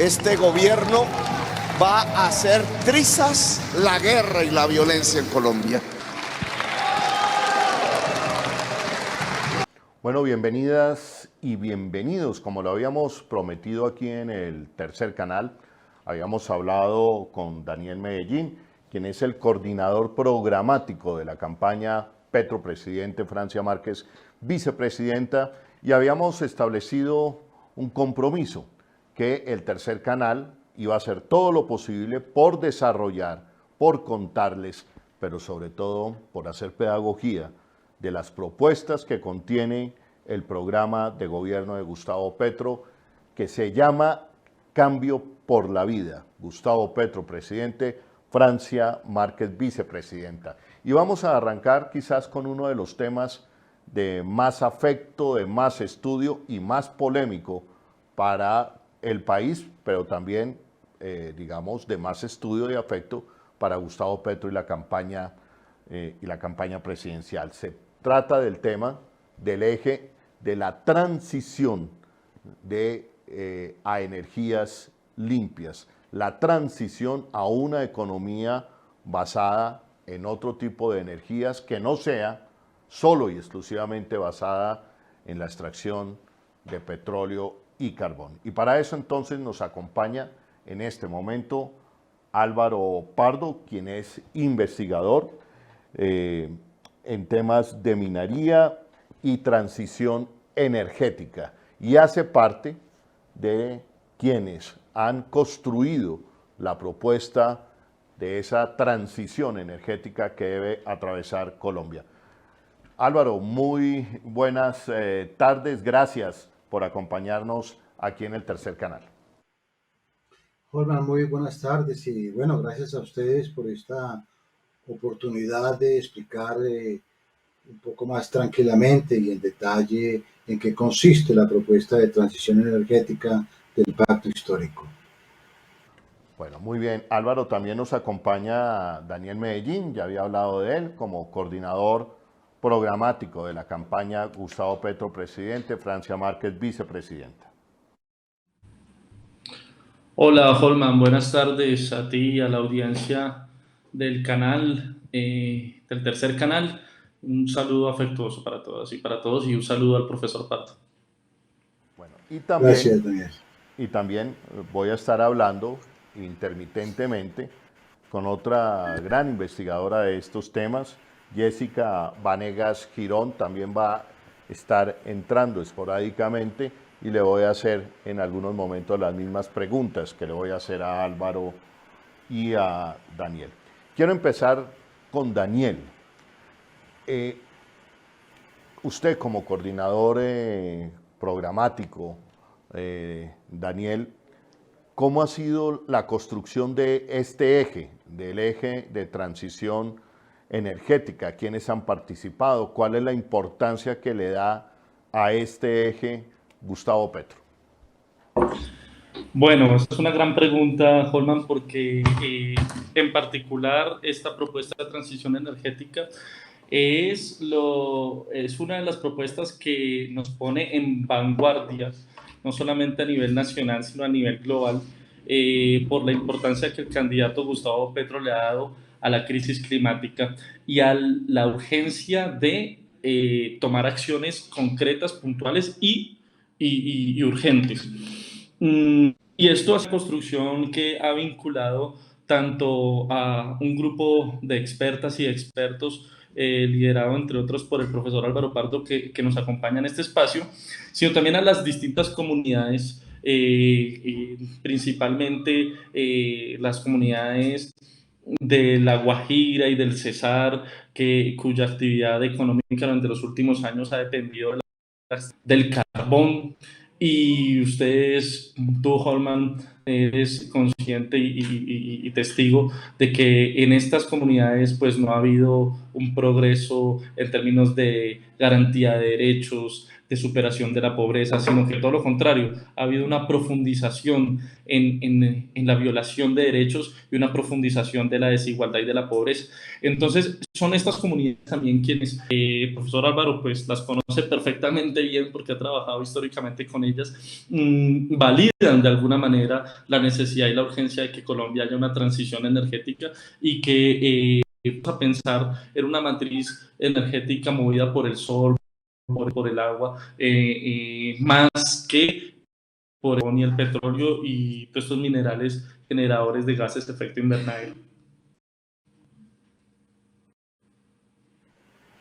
Este gobierno va a hacer trizas la guerra y la violencia en Colombia. Bueno, bienvenidas y bienvenidos. Como lo habíamos prometido aquí en el tercer canal, habíamos hablado con Daniel Medellín, quien es el coordinador programático de la campaña Petro Presidente, Francia Márquez Vicepresidenta, y habíamos establecido un compromiso que el tercer canal iba a hacer todo lo posible por desarrollar, por contarles, pero sobre todo por hacer pedagogía de las propuestas que contiene el programa de gobierno de Gustavo Petro, que se llama Cambio por la Vida. Gustavo Petro, presidente, Francia Márquez, vicepresidenta. Y vamos a arrancar quizás con uno de los temas de más afecto, de más estudio y más polémico para el país, pero también, digamos, de más estudio y afecto para Gustavo Petro y la campaña presidencial. Se trata del tema del eje de la transición a energías limpias, la transición a una economía basada en otro tipo de energías que no sea solo y exclusivamente basada en la extracción de petróleo y carbón. Y para eso entonces nos acompaña en este momento Álvaro Pardo, quien es investigador en temas de minería y transición energética y hace parte de quienes han construido la propuesta de esa transición energética que debe atravesar Colombia. Álvaro, muy buenas tardes, gracias por acompañarnos aquí en el tercer canal. Holman, muy buenas tardes y bueno, gracias a ustedes por esta oportunidad de explicar un poco más tranquilamente y en detalle en qué consiste la propuesta de transición energética del Pacto Histórico. Bueno, muy bien. Álvaro, también nos acompaña Daniel Medellín, ya había hablado de él, como coordinador programático de la campaña Gustavo Petro Presidente, Francia Márquez Vicepresidenta. Hola, Holman, buenas tardes a ti y a la audiencia del canal, del tercer canal. Un saludo afectuoso para todas y para todos y un saludo al profesor Pardo. Bueno, Gracias, Daniel. Y también voy a estar hablando intermitentemente con otra gran investigadora de estos temas, Jessica Vanegas Girón, también va a estar entrando esporádicamente y le voy a hacer en algunos momentos las mismas preguntas que le voy a hacer a Álvaro y a Daniel. Quiero empezar con Daniel. Usted como coordinador programático, Daniel, ¿cómo ha sido la construcción de este eje, del eje de transición energética? ¿Quiénes han participado? ¿Cuál es la importancia que le da a este eje Gustavo Petro? Bueno, esa es una gran pregunta, Holman, porque en particular esta propuesta de transición energética es una de las propuestas que nos pone en vanguardia, no solamente a nivel nacional, sino a nivel global, por la importancia que el candidato Gustavo Petro le ha dado a la crisis climática y a la urgencia de tomar acciones concretas, puntuales y urgentes. Y esto es una construcción que ha vinculado tanto a un grupo de expertas y expertos liderado, entre otros, por el profesor Álvaro Pardo, que nos acompaña en este espacio, sino también a las distintas comunidades, principalmente las comunidades de La Guajira y del Cesar, cuya actividad económica durante los últimos años ha dependido del carbón. Y ustedes, tú, Holman, eres consciente y testigo de que en estas comunidades pues no ha habido un progreso en términos de garantía de derechos, de superación de la pobreza, sino que todo lo contrario, ha habido una profundización en la violación de derechos y una profundización de la desigualdad y de la pobreza. Entonces, son estas comunidades también quienes, el profesor Álvaro, pues las conoce perfectamente bien porque ha trabajado históricamente con ellas, validan de alguna manera la necesidad y la urgencia de que Colombia haya una transición energética y que a pensar en una matriz energética movida por el sol, por el agua, más que por el petróleo y todos estos minerales generadores de gases de efecto invernadero.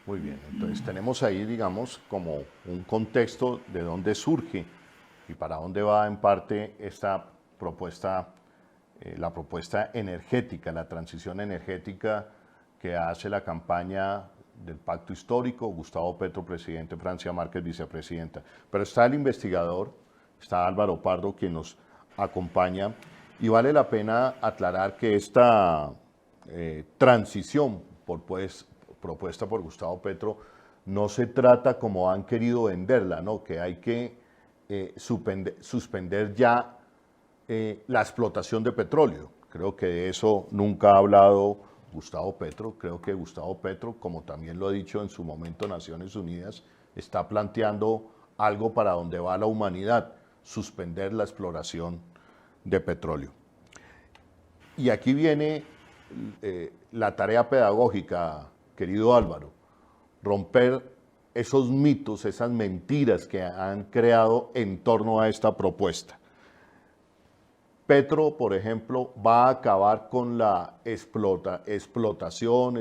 Muy bien, entonces tenemos ahí, digamos, como un contexto de dónde surge y para dónde va en parte esta propuesta, la propuesta energética, la transición energética que hace la campaña del Pacto Histórico, Gustavo Petro, presidente, Francia Márquez, vicepresidenta. Pero está el investigador, está Álvaro Pardo, quien nos acompaña, y vale la pena aclarar que esta transición propuesta por Gustavo Petro no se trata como han querido venderla, ¿no? Que hay que suspender ya la explotación de petróleo. Creo que de eso nunca ha hablado Gustavo Petro. Creo que Gustavo Petro, como también lo ha dicho en su momento Naciones Unidas, está planteando algo para donde va la humanidad, suspender la exploración de petróleo. Y aquí viene la tarea pedagógica, querido Álvaro, romper esos mitos, esas mentiras que han creado en torno a esta propuesta. Petro, por ejemplo, va a acabar con la exploración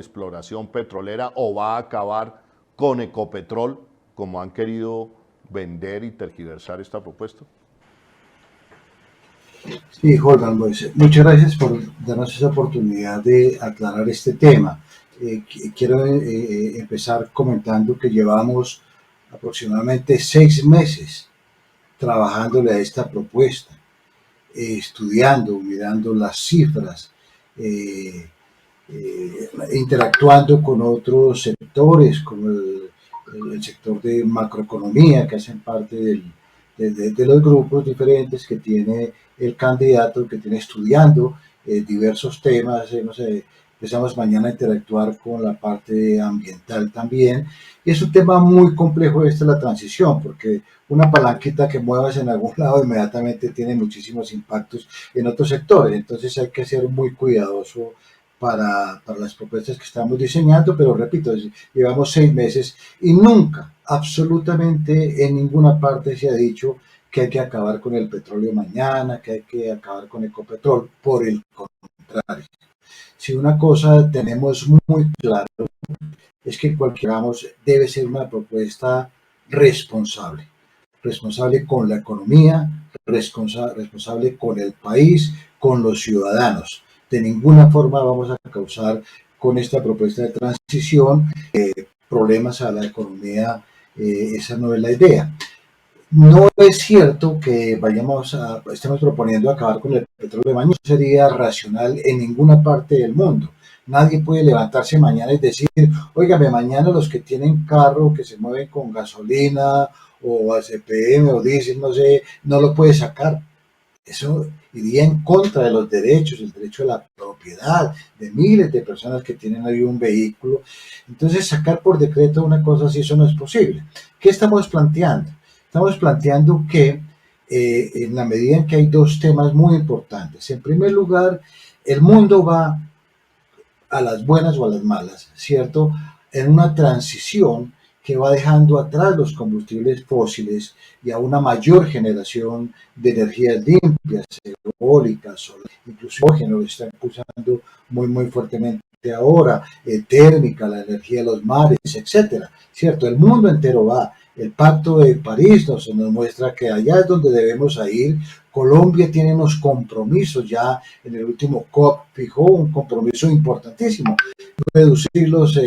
petrolera o va a acabar con Ecopetrol, como han querido vender y tergiversar esta propuesta. Sí, Holman, pues, muchas gracias por darnos esa oportunidad de aclarar este tema. Quiero empezar comentando que llevamos aproximadamente 6 meses trabajándole a esta propuesta, estudiando, mirando las cifras, interactuando con otros sectores, como el sector de macroeconomía, que hacen parte de los grupos diferentes que tiene el candidato, que tiene estudiando diversos temas. Empezamos mañana a interactuar con la parte ambiental también. Y es un tema muy complejo la transición, porque una palanquita que muevas en algún lado inmediatamente tiene muchísimos impactos en otros sectores. Entonces hay que ser muy cuidadoso para las propuestas que estamos diseñando, pero repito, llevamos 6 meses y nunca, absolutamente en ninguna parte se ha dicho que hay que acabar con el petróleo mañana, que hay que acabar con Ecopetrol. Por el contrario, si una cosa tenemos muy claro es que cualquier hagamos debe ser una propuesta responsable, responsable con la economía, responsable con el país, con los ciudadanos. De ninguna forma vamos a causar con esta propuesta de transición problemas a la economía. Esa no es la idea. No es cierto que estemos proponiendo acabar con el petróleo mañana. No sería racional en ninguna parte del mundo. Nadie puede levantarse mañana y decir, óigame, mañana los que tienen carro que se mueven con gasolina o ACPM o diésel, no sé, no lo puede sacar. Eso iría en contra de los derechos, el derecho a la propiedad de miles de personas que tienen ahí un vehículo. Entonces, sacar por decreto una cosa así, eso no es posible. ¿Qué estamos planteando? Estamos planteando que en la medida en que hay 2 temas muy importantes. En primer lugar, el mundo va a las buenas o a las malas, ¿cierto? En una transición que va dejando atrás los combustibles fósiles y a una mayor generación de energías limpias, eólicas, solar, incluso hidrógeno lo están impulsando muy fuertemente ahora, térmica, la energía de los mares, etcétera, ¿cierto? El mundo entero va. El Pacto de París nos muestra que allá es donde debemos ir. Colombia tiene unos compromisos ya, en el último COP fijó un compromiso importantísimo, reducir los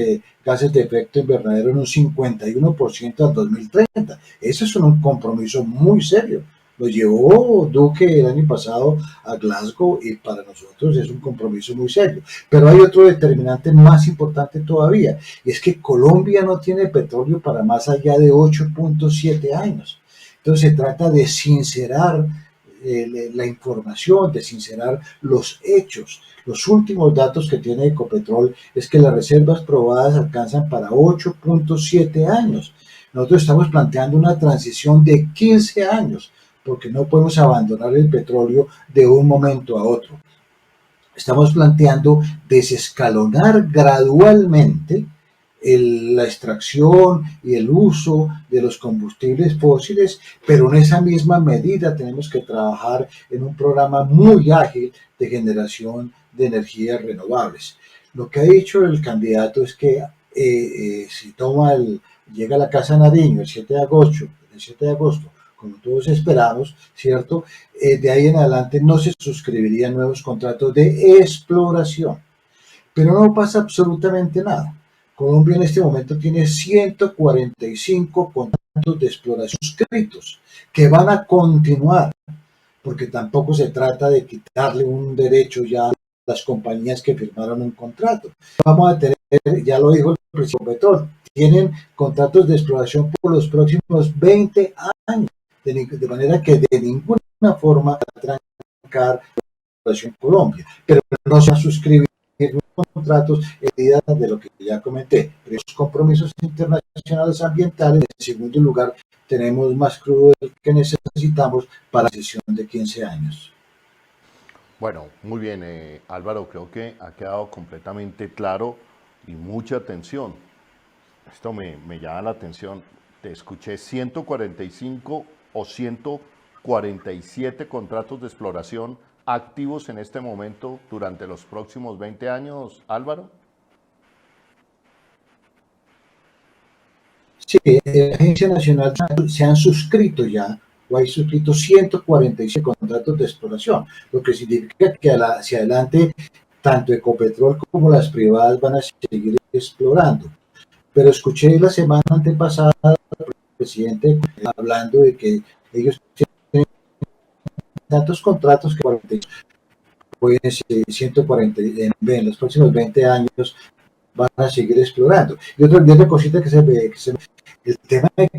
gases de efecto invernadero en un 51% al 2030. Ese es un compromiso muy serio. Lo llevó Duque el año pasado a Glasgow y para nosotros es un compromiso muy serio. Pero hay otro determinante más importante todavía, y es que Colombia no tiene petróleo para más allá de 8.7 años. Entonces se trata de sincerar la información, de sincerar los hechos. Los últimos datos que tiene Ecopetrol es que las reservas probadas alcanzan para 8.7 años. Nosotros estamos planteando una transición de 15 años, porque no podemos abandonar el petróleo de un momento a otro. Estamos planteando desescalonar gradualmente la extracción y el uso de los combustibles fósiles, pero en esa misma medida tenemos que trabajar en un programa muy ágil de generación de energías renovables. Lo que ha dicho el candidato es que si llega a la Casa Nariño el 7 de agosto, como todos esperamos, ¿cierto? De ahí en adelante no se suscribirían nuevos contratos de exploración. Pero no pasa absolutamente nada. Colombia en este momento tiene 145 contratos de exploración suscritos que van a continuar, porque tampoco se trata de quitarle un derecho ya a las compañías que firmaron un contrato. Vamos a tener, ya lo dijo el presidente Petro, tienen contratos de exploración por los próximos 20 años, de manera que de ninguna forma va a trancar la exploración en Colombia, pero no se va a suscribir contratos de lo que ya comenté, pero esos compromisos internacionales ambientales. En segundo lugar, tenemos más crudo del que necesitamos para la sesión de 15 años. Bueno, muy bien, Álvaro, creo que ha quedado completamente claro y mucha atención. Esto me llama la atención. Te escuché 145 o 147 contratos de exploración activos en este momento durante los próximos 20 años, Álvaro. Sí, la Agencia Nacional se han suscrito ya, o hay suscrito 146 contratos de exploración, lo que significa que hacia adelante tanto Ecopetrol como las privadas van a seguir explorando. Pero escuché la semana antepasada al presidente hablando de que ellos tienen tantos contratos que 48, pueden ser 140, en los próximos 20 años van a seguir explorando. Y otra cosita que se ve, el tema de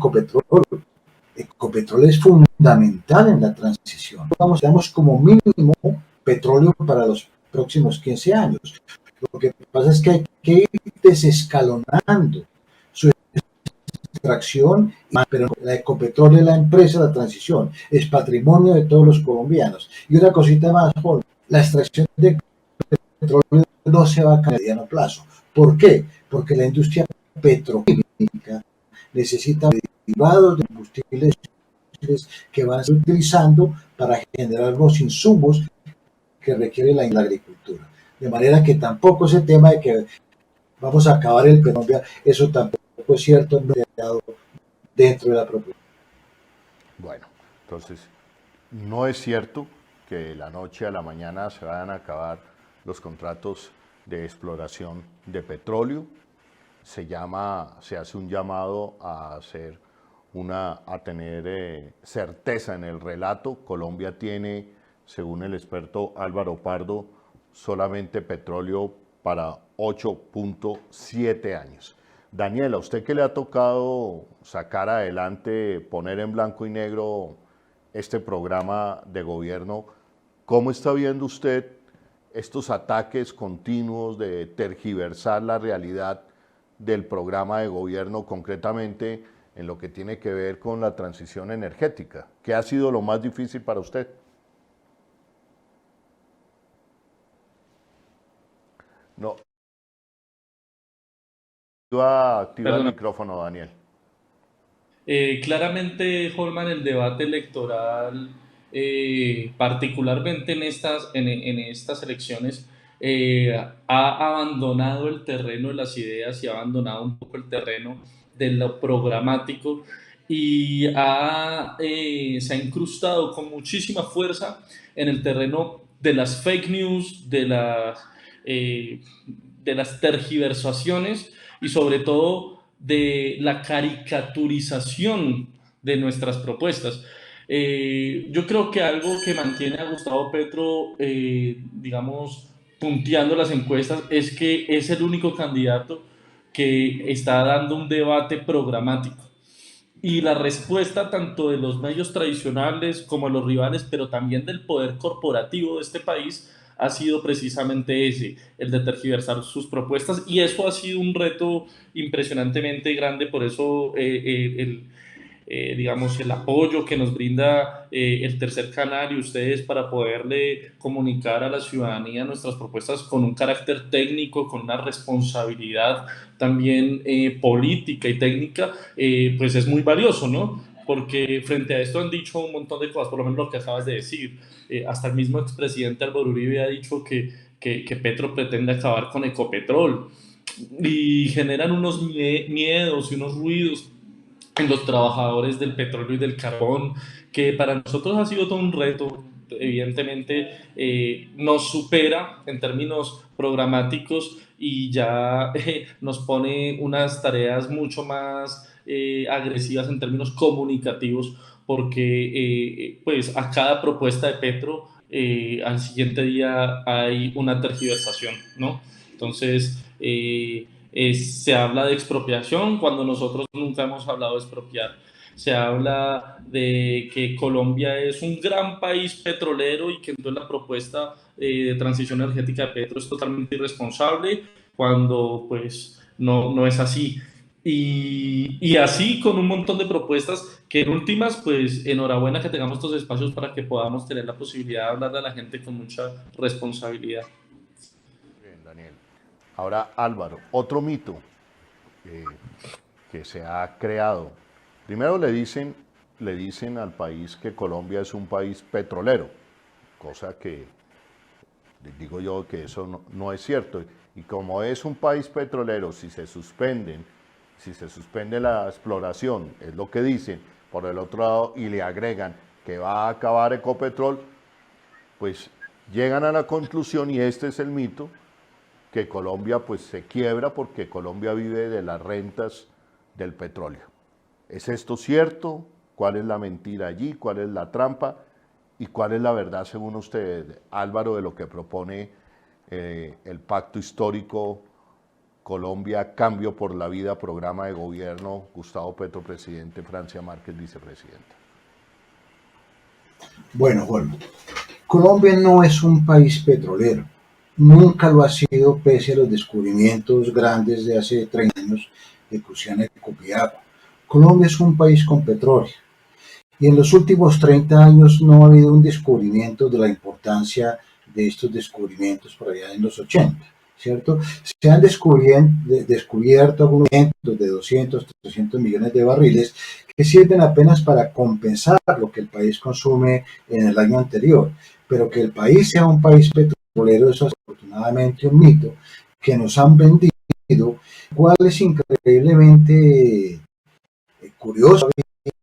Ecopetrol es fundamental en la transición. Damos como mínimo petróleo para los próximos 15 años. Lo que pasa es que hay que ir desescalonando su extracción, pero la Ecopetrol es la empresa de la transición, es patrimonio de todos los colombianos. Y una cosita más, Jorge, la extracción de petróleo no se va a cambiar a mediano plazo. ¿Por qué? Porque la industria petroquímica necesita derivados de combustibles que van a estar utilizando para generar los insumos que requiere la agricultura. De manera que tampoco ese tema de que vamos a acabar el petróleo, eso tampoco es cierto, no ha quedado dentro de la propuesta. Bueno, entonces, no es cierto que de la noche a la mañana se vayan a acabar los contratos de exploración de petróleo. Se hace un llamado a tener certeza en el relato. Colombia tiene, según el experto Álvaro Pardo, solamente petróleo para 8.7 años. Daniel, ¿a usted qué le ha tocado sacar adelante, poner en blanco y negro este programa de gobierno? ¿Cómo está viendo usted estos ataques continuos de tergiversar la realidad del programa de gobierno, concretamente en lo que tiene que ver con la transición energética? ¿Qué ha sido lo más difícil para usted? No. Activa el micrófono, Daniel. Claramente, Holman, el debate electoral, particularmente en estas elecciones, ha abandonado el terreno de las ideas y ha abandonado un poco el terreno de lo programático y se ha incrustado con muchísima fuerza en el terreno de las fake news, de las tergiversaciones y sobre todo de la caricaturización de nuestras propuestas. Yo creo que algo que mantiene a Gustavo Petro, digamos, punteando las encuestas es que es el único candidato que está dando un debate programático. Y la respuesta tanto de los medios tradicionales como de los rivales, pero también del poder corporativo de este país, ha sido precisamente ese, el de tergiversar sus propuestas. Y eso ha sido un reto impresionantemente grande. Por eso digamos, el apoyo que nos brinda el tercer canal y ustedes para poderle comunicar a la ciudadanía nuestras propuestas con un carácter técnico, con una responsabilidad también política y técnica, pues es muy valioso, ¿no? Porque frente a esto han dicho un montón de cosas, por lo menos lo que acabas de decir. Hasta el mismo expresidente Álvaro Uribe ha dicho que Petro pretende acabar con Ecopetrol y generan unos miedos y unos ruidos en los trabajadores del petróleo y del carbón, que para nosotros ha sido todo un reto. Evidentemente nos supera en términos programáticos y ya nos pone unas tareas mucho más agresivas en términos comunicativos, porque pues a cada propuesta de Petro al siguiente día hay una tergiversación, ¿no? Entonces, se habla de expropiación cuando nosotros nunca hemos hablado de expropiar. Se habla de que Colombia es un gran país petrolero y que entonces la propuesta de transición energética de Petro es totalmente irresponsable cuando pues no es así. Y así con un montón de propuestas que en últimas, pues enhorabuena que tengamos estos espacios para que podamos tener la posibilidad de hablarle a la gente con mucha responsabilidad. Bien, Daniel. Ahora, Álvaro, otro mito que se ha creado. Primero le dicen al país que Colombia es un país petrolero, cosa que digo yo que eso no es cierto. Y como es un país petrolero, si se suspende la exploración, es lo que dicen, por el otro lado, y le agregan que va a acabar Ecopetrol, pues llegan a la conclusión, y este es el mito, que Colombia pues se quiebra porque Colombia vive de las rentas del petróleo. ¿Es esto cierto? ¿Cuál es la mentira allí? ¿Cuál es la trampa? ¿Y cuál es la verdad según usted, Álvaro, de lo que propone el pacto histórico Colombia, Cambio por la Vida, programa de gobierno, Gustavo Petro, presidente, Francia Márquez, vicepresidenta? Bueno, Juan, Colombia no es un país petrolero. Nunca lo ha sido pese a los descubrimientos grandes de hace 30 años de Cruciana y Copiapó. Colombia es un país con petróleo. Y en los últimos 30 años no ha habido un descubrimiento de la importancia de estos descubrimientos por allá en los 80, ¿cierto? Se han descubierto algunos de 200, 300 millones de barriles que sirven apenas para compensar lo que el país consume en el año anterior. Pero que el país sea un país petrolero es afortunadamente un mito que nos han vendido, cual es increíblemente curioso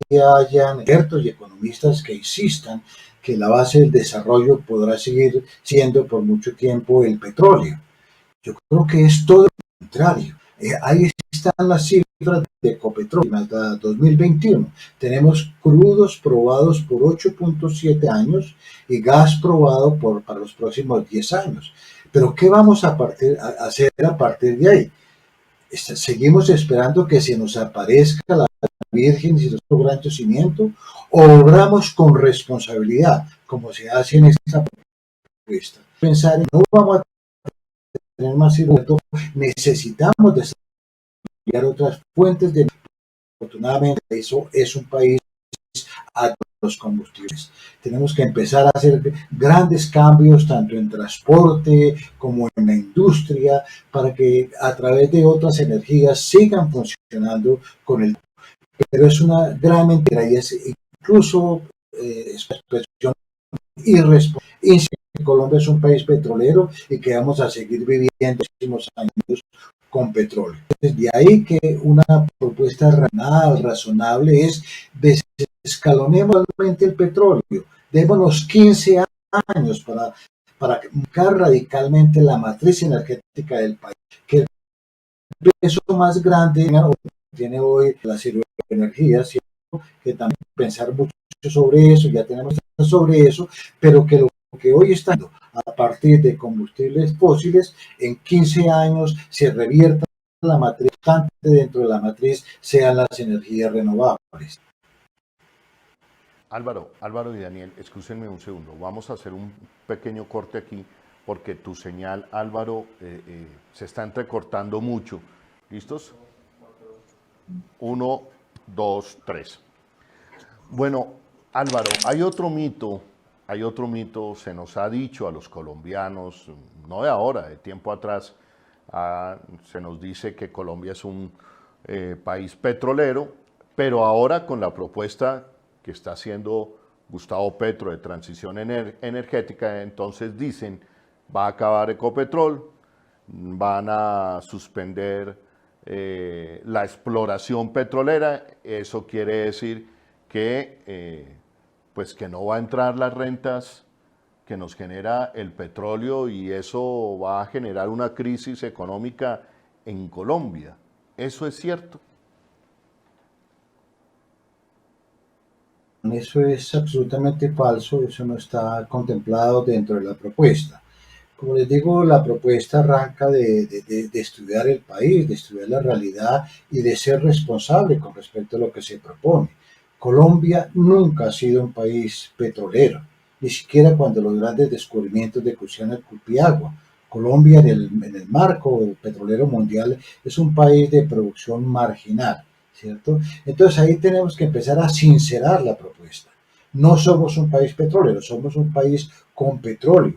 que hayan expertos y economistas que insistan que la base del desarrollo podrá seguir siendo por mucho tiempo el petróleo. Yo creo que es todo lo contrario. Ahí están las cifras de Ecopetrol hasta 2021. Tenemos crudos probados por 8.7 años y gas probado para los próximos 10 años. Pero ¿qué vamos a hacer a partir de ahí? Seguimos esperando que se nos aparezca la Virgen y nuestro gran crecimiento, o obramos con responsabilidad, como se hace en esta propuesta. Pensar en no vamos a tener más circuito, necesitamos desarrollar otras fuentes de. Afortunadamente, eso es un país a los combustibles. Tenemos que empezar a hacer grandes cambios tanto en transporte como en la industria para que a través de otras energías sigan funcionando con el. Pero es una gran mentira y es incluso expresión irresponsable. Colombia es un país petrolero y que vamos a seguir viviendo en los próximos años con petróleo. De ahí que una propuesta razonable es desescalonemos realmente el petróleo, démonos 15 años para cambiar radicalmente la matriz energética del país, que el peso más grande tiene hoy la energía, que también pensar mucho sobre eso, ya tenemos sobre eso, pero que lo que hoy está a partir de combustibles fósiles, en 15 años se revierta la matriz, dentro de la matriz sean las energías renovables. Álvaro y Daniel, escúchenme un segundo. Vamos a hacer un pequeño corte aquí porque tu señal, Álvaro, se está entrecortando mucho. ¿Listos? 1, 2, 3. Bueno, Álvaro, hay otro mito, se nos ha dicho a los colombianos, no de ahora, de tiempo atrás, se nos dice que Colombia es un país petrolero, pero ahora con la propuesta que está haciendo Gustavo Petro de transición energética, entonces dicen, va a acabar Ecopetrol, van a suspender la exploración petrolera, eso quiere decir que, pues que no va a entrar las rentas que nos genera el petróleo y eso va a generar una crisis económica en Colombia. ¿Eso es cierto? Eso es absolutamente falso, eso no está contemplado dentro de la propuesta. Como les digo, la propuesta arranca de estudiar el país, de estudiar la realidad y de ser responsable con respecto a lo que se propone. Colombia nunca ha sido un país petrolero, ni siquiera cuando los grandes descubrimientos de Cusiana y Cupiagua. Colombia en el marco petrolero mundial es un país de producción marginal, ¿cierto? Entonces ahí tenemos que empezar a sincerar la propuesta. No somos un país petrolero, somos un país con petróleo.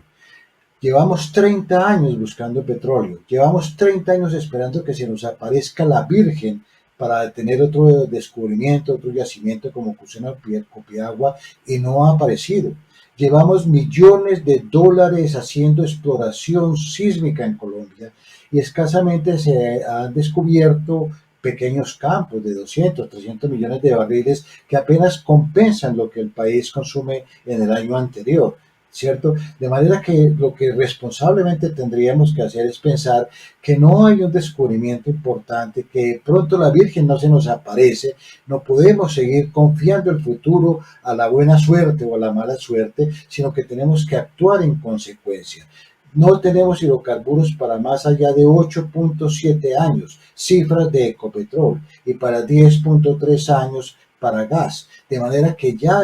Llevamos 30 años buscando petróleo, llevamos 30 años esperando que se nos aparezca la Virgen para tener otro descubrimiento, otro yacimiento como Cusiana Copiagua y no ha aparecido. Llevamos millones de dólares haciendo exploración sísmica en Colombia y escasamente se han descubierto pequeños campos de 200, 300 millones de barriles que apenas compensan lo que el país consume en el año anterior, ¿cierto? De manera que lo que responsablemente tendríamos que hacer es pensar que no hay un descubrimiento importante, que pronto la Virgen no se nos aparece, no podemos seguir confiando el futuro a la buena suerte o a la mala suerte, sino que tenemos que actuar en consecuencia. No tenemos hidrocarburos para más allá de 8.7 años, cifras de Ecopetrol, y para 10.3 años para gas. De manera que ya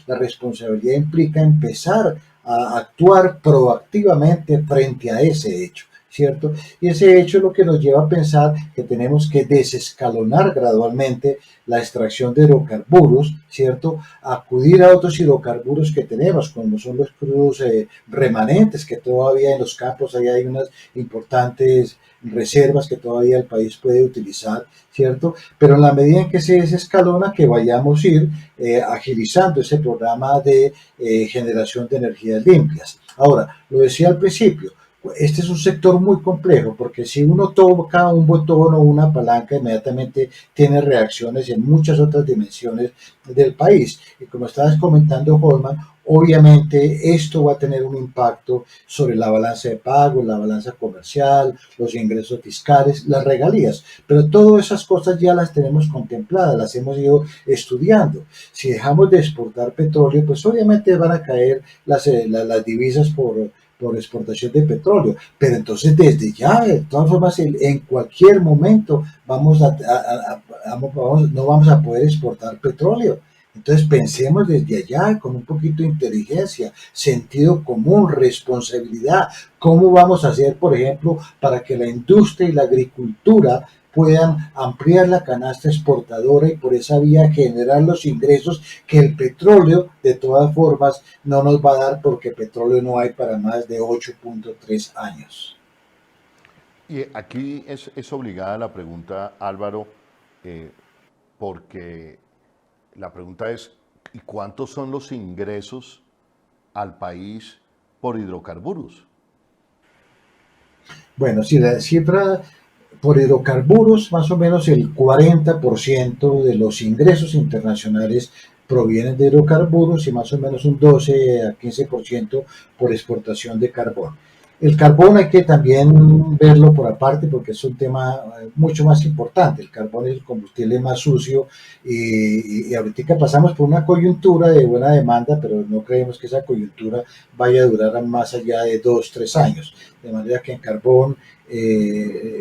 la responsabilidad implica empezar a actuar proactivamente frente a ese hecho, ¿cierto? Y ese hecho es lo que nos lleva a pensar que tenemos que desescalonar gradualmente la extracción de hidrocarburos, ¿cierto? Acudir a otros hidrocarburos que tenemos, como son los crudos remanentes, que todavía en los campos ahí hay unas importantes reservas que todavía el país puede utilizar, ¿cierto? Pero en la medida en que se desescalona, que vayamos a ir agilizando ese programa de generación de energías limpias. Ahora, lo decía al principio, este es un sector muy complejo porque si uno toca un botón o una palanca, inmediatamente tiene reacciones en muchas otras dimensiones del país. Y como estabas comentando, Holman, obviamente esto va a tener un impacto sobre la balanza de pagos, la balanza comercial, los ingresos fiscales, las regalías, pero todas esas cosas ya las tenemos contempladas, las hemos ido estudiando. Si dejamos de exportar petróleo, pues obviamente van a caer las divisas por exportación de petróleo, pero entonces desde ya, de todas formas, en cualquier momento no vamos a poder exportar petróleo. Entonces pensemos desde allá con un poquito de inteligencia, sentido común, responsabilidad. ¿Cómo vamos a hacer, por ejemplo, para que la industria y la agricultura puedan ampliar la canasta exportadora y por esa vía generar los ingresos que el petróleo de todas formas no nos va a dar, porque petróleo no hay para más de 8.3 años? Y aquí es obligada la pregunta, Álvaro, porque la pregunta es, ¿y cuántos son los ingresos al país por hidrocarburos? Bueno, si la cifra por hidrocarburos, más o menos el 40% de los ingresos internacionales provienen de hidrocarburos y más o menos un 12 a 15% por exportación de carbón. El carbón hay que también verlo por aparte porque es un tema mucho más importante. El carbón es el combustible más sucio y ahorita pasamos por una coyuntura de buena demanda, pero no creemos que esa coyuntura vaya a durar más allá de 2, 3 años. De manera que en carbón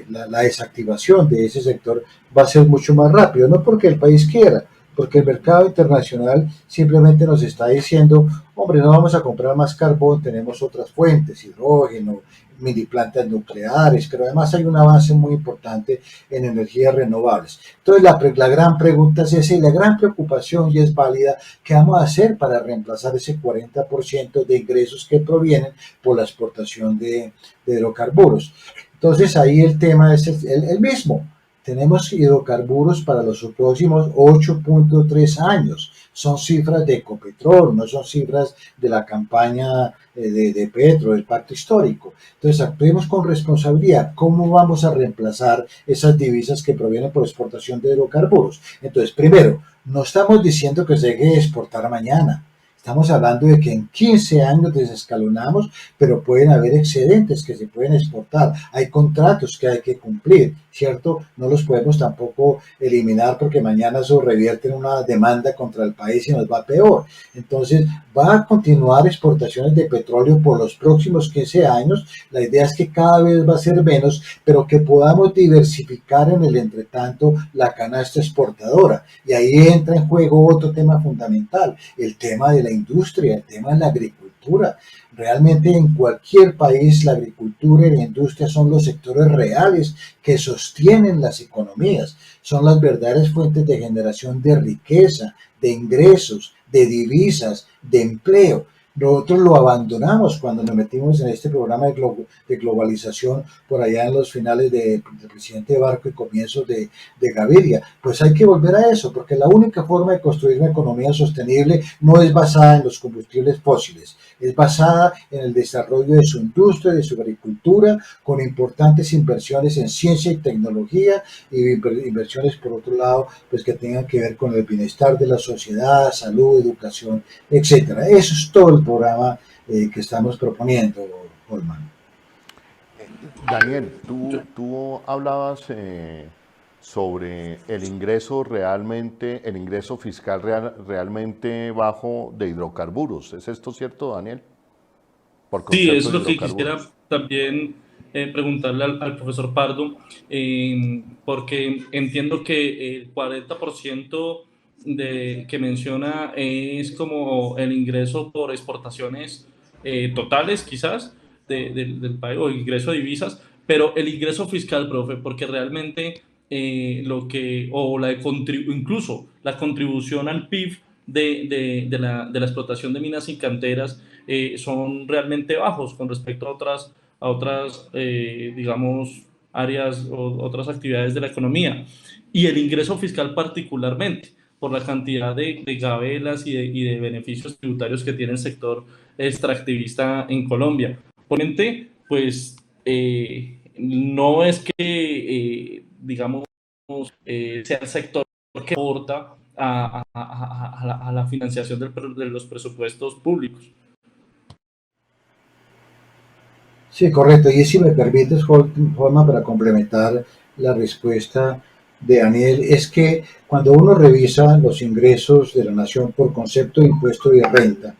la desactivación de ese sector va a ser mucho más rápido, no porque el país quiera, porque el mercado internacional simplemente nos está diciendo, hombre, no vamos a comprar más carbón, tenemos otras fuentes, hidrógeno, mini plantas nucleares, pero además hay un avance muy importante en energías renovables. Entonces la gran pregunta es esa y la gran preocupación, y es válida, ¿qué vamos a hacer para reemplazar ese 40% de ingresos que provienen por la exportación de hidrocarburos? Entonces ahí el tema es el mismo. Tenemos hidrocarburos para los próximos 8.3 años. Son cifras de Ecopetrol, no son cifras de la campaña de Petro, del pacto histórico. Entonces, actuemos con responsabilidad. ¿Cómo vamos a reemplazar esas divisas que provienen por exportación de hidrocarburos? Entonces, primero, no estamos diciendo que se deje de exportar mañana. Estamos hablando de que en 15 años desescalonamos, pero pueden haber excedentes que se pueden exportar. Hay contratos que hay que cumplir, ¿cierto? No los podemos tampoco eliminar porque mañana eso revierte en una demanda contra el país y nos va peor. Entonces, va a continuar exportaciones de petróleo por los próximos 15 años. La idea es que cada vez va a ser menos, pero que podamos diversificar en el entretanto la canasta exportadora. Y ahí entra en juego otro tema fundamental, el tema de la industria, el tema de la agricultura. Realmente en cualquier país la agricultura y la industria son los sectores reales que sostienen las economías, son las verdaderas fuentes de generación de riqueza, de ingresos, de divisas, de empleo. Nosotros lo abandonamos cuando nos metimos en este programa de globalización por allá en los finales del presidente Barco y comienzos de Gaviria. Pues hay que volver a eso, porque la única forma de construir una economía sostenible no es basada en los combustibles fósiles, es basada en el desarrollo de su industria, de su agricultura, con importantes inversiones en ciencia y tecnología y inversiones, por otro lado, pues que tengan que ver con el bienestar de la sociedad, salud, educación, etcétera. Eso es todo el programa que estamos proponiendo, Holman. Daniel, tú hablabas sobre el ingreso realmente, el ingreso fiscal realmente bajo de hidrocarburos. ¿Es esto cierto, Daniel? Por Sí, concepto es de lo que hidrocarburos. quisiera también preguntarle al profesor Pardo, porque entiendo que el 40% que menciona es como el ingreso por exportaciones totales, quizás, del país, o ingreso de divisas, pero el ingreso fiscal, profe, porque realmente incluso la contribución al PIB de la explotación de minas y canteras son realmente bajos con respecto a otras digamos, áreas o otras actividades de la economía. Y el ingreso fiscal particularmente, por la cantidad de gabelas y de beneficios tributarios que tiene el sector extractivista en Colombia. Ponente, pues, no es que, digamos, sea el sector que aporta a la financiación de los presupuestos públicos. Sí, correcto. Y si me permites, Holman, para complementar la respuesta de Daniel, es que cuando uno revisa los ingresos de la nación por concepto de impuesto de renta,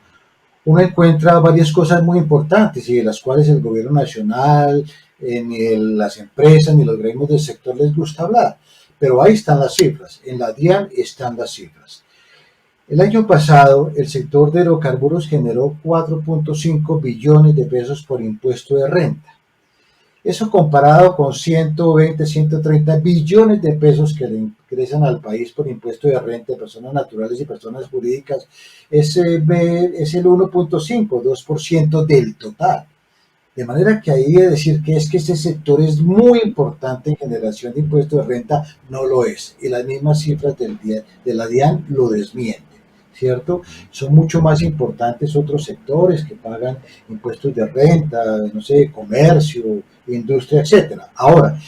uno encuentra varias cosas muy importantes y de las cuales el gobierno nacional, ni las empresas, ni los gremios del sector les gusta hablar. Pero ahí están las cifras, en la DIAN están las cifras. El año pasado, el sector de hidrocarburos generó 4.5 billones de pesos por impuesto de renta. Eso comparado con 120, 130 billones de pesos que le ingresan al país por impuesto de renta de personas naturales y personas jurídicas, es el 1.5, 2% del total. De manera que ahí de decir que es que este sector es muy importante en generación de impuestos de renta, no lo es. Y las mismas cifras de la DIAN lo desmienten, ¿cierto? Son mucho más importantes otros sectores que pagan impuestos de renta, no sé, comercio, industria, etcétera. Ahora,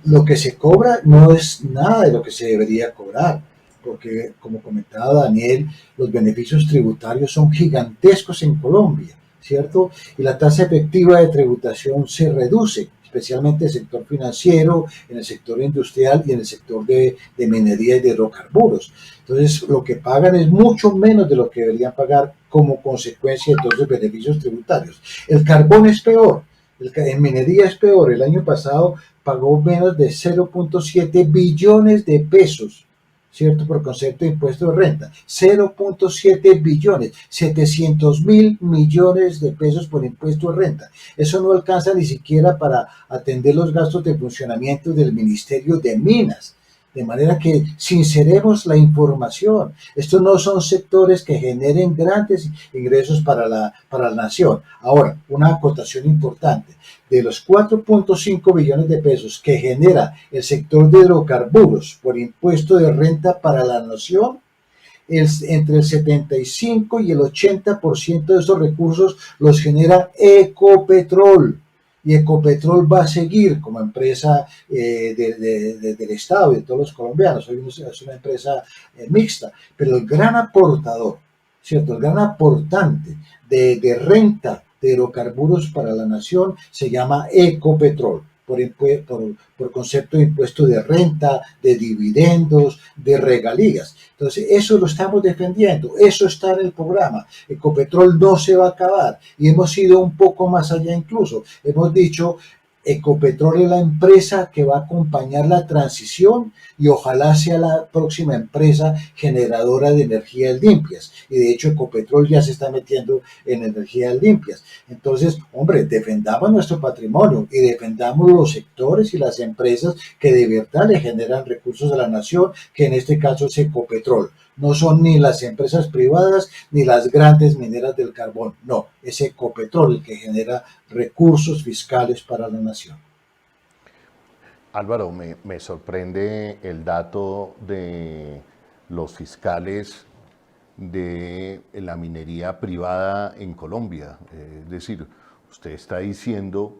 lo que se cobra no es nada de lo que se debería cobrar, porque como comentaba Daniel, los beneficios tributarios son gigantescos en Colombia. ¿cierto? Y la tasa efectiva de tributación se reduce, especialmente en el sector financiero, en el sector industrial y en el sector de minería y de hidrocarburos. Entonces, lo que pagan es mucho menos de lo que deberían pagar como consecuencia de todos los beneficios tributarios. El carbón es peor, en minería es peor. El año pasado pagó menos de 0.7 billones de pesos, ¿cierto? Por concepto de impuesto de renta. 0.7 billones, 700.000 millones de pesos por impuesto de renta. Eso no alcanza ni siquiera para atender los gastos de funcionamiento del Ministerio de Minas. De manera que sinceremos la información. Estos no son sectores que generen grandes ingresos para la nación. Ahora, una acotación importante. De los 4.5 billones de pesos que genera el sector de hidrocarburos por impuesto de renta para la nación, entre el 75 y el 80% de esos recursos los genera Ecopetrol. Y Ecopetrol va a seguir como empresa del Estado y de todos los colombianos. Es una empresa mixta, pero el gran aportador, ¿cierto? El gran aportante de renta de hidrocarburos para la nación se llama Ecopetrol, por concepto de impuesto de renta, de dividendos, de regalías. Entonces, eso lo estamos defendiendo, eso está en el programa. Ecopetrol no se va a acabar y hemos ido un poco más allá incluso. Hemos dicho, Ecopetrol es la empresa que va a acompañar la transición y ojalá sea la próxima empresa generadora de energías limpias. Y de hecho Ecopetrol ya se está metiendo en energías limpias. Entonces, hombre, defendamos nuestro patrimonio y defendamos los sectores y las empresas que de verdad le generan recursos a la nación, que en este caso es Ecopetrol. No son ni las empresas privadas ni las grandes mineras del carbón. No, es Ecopetrol el que genera recursos fiscales para la nación. Álvaro, me sorprende el dato de los fiscales de la minería privada en Colombia. Es decir, usted está diciendo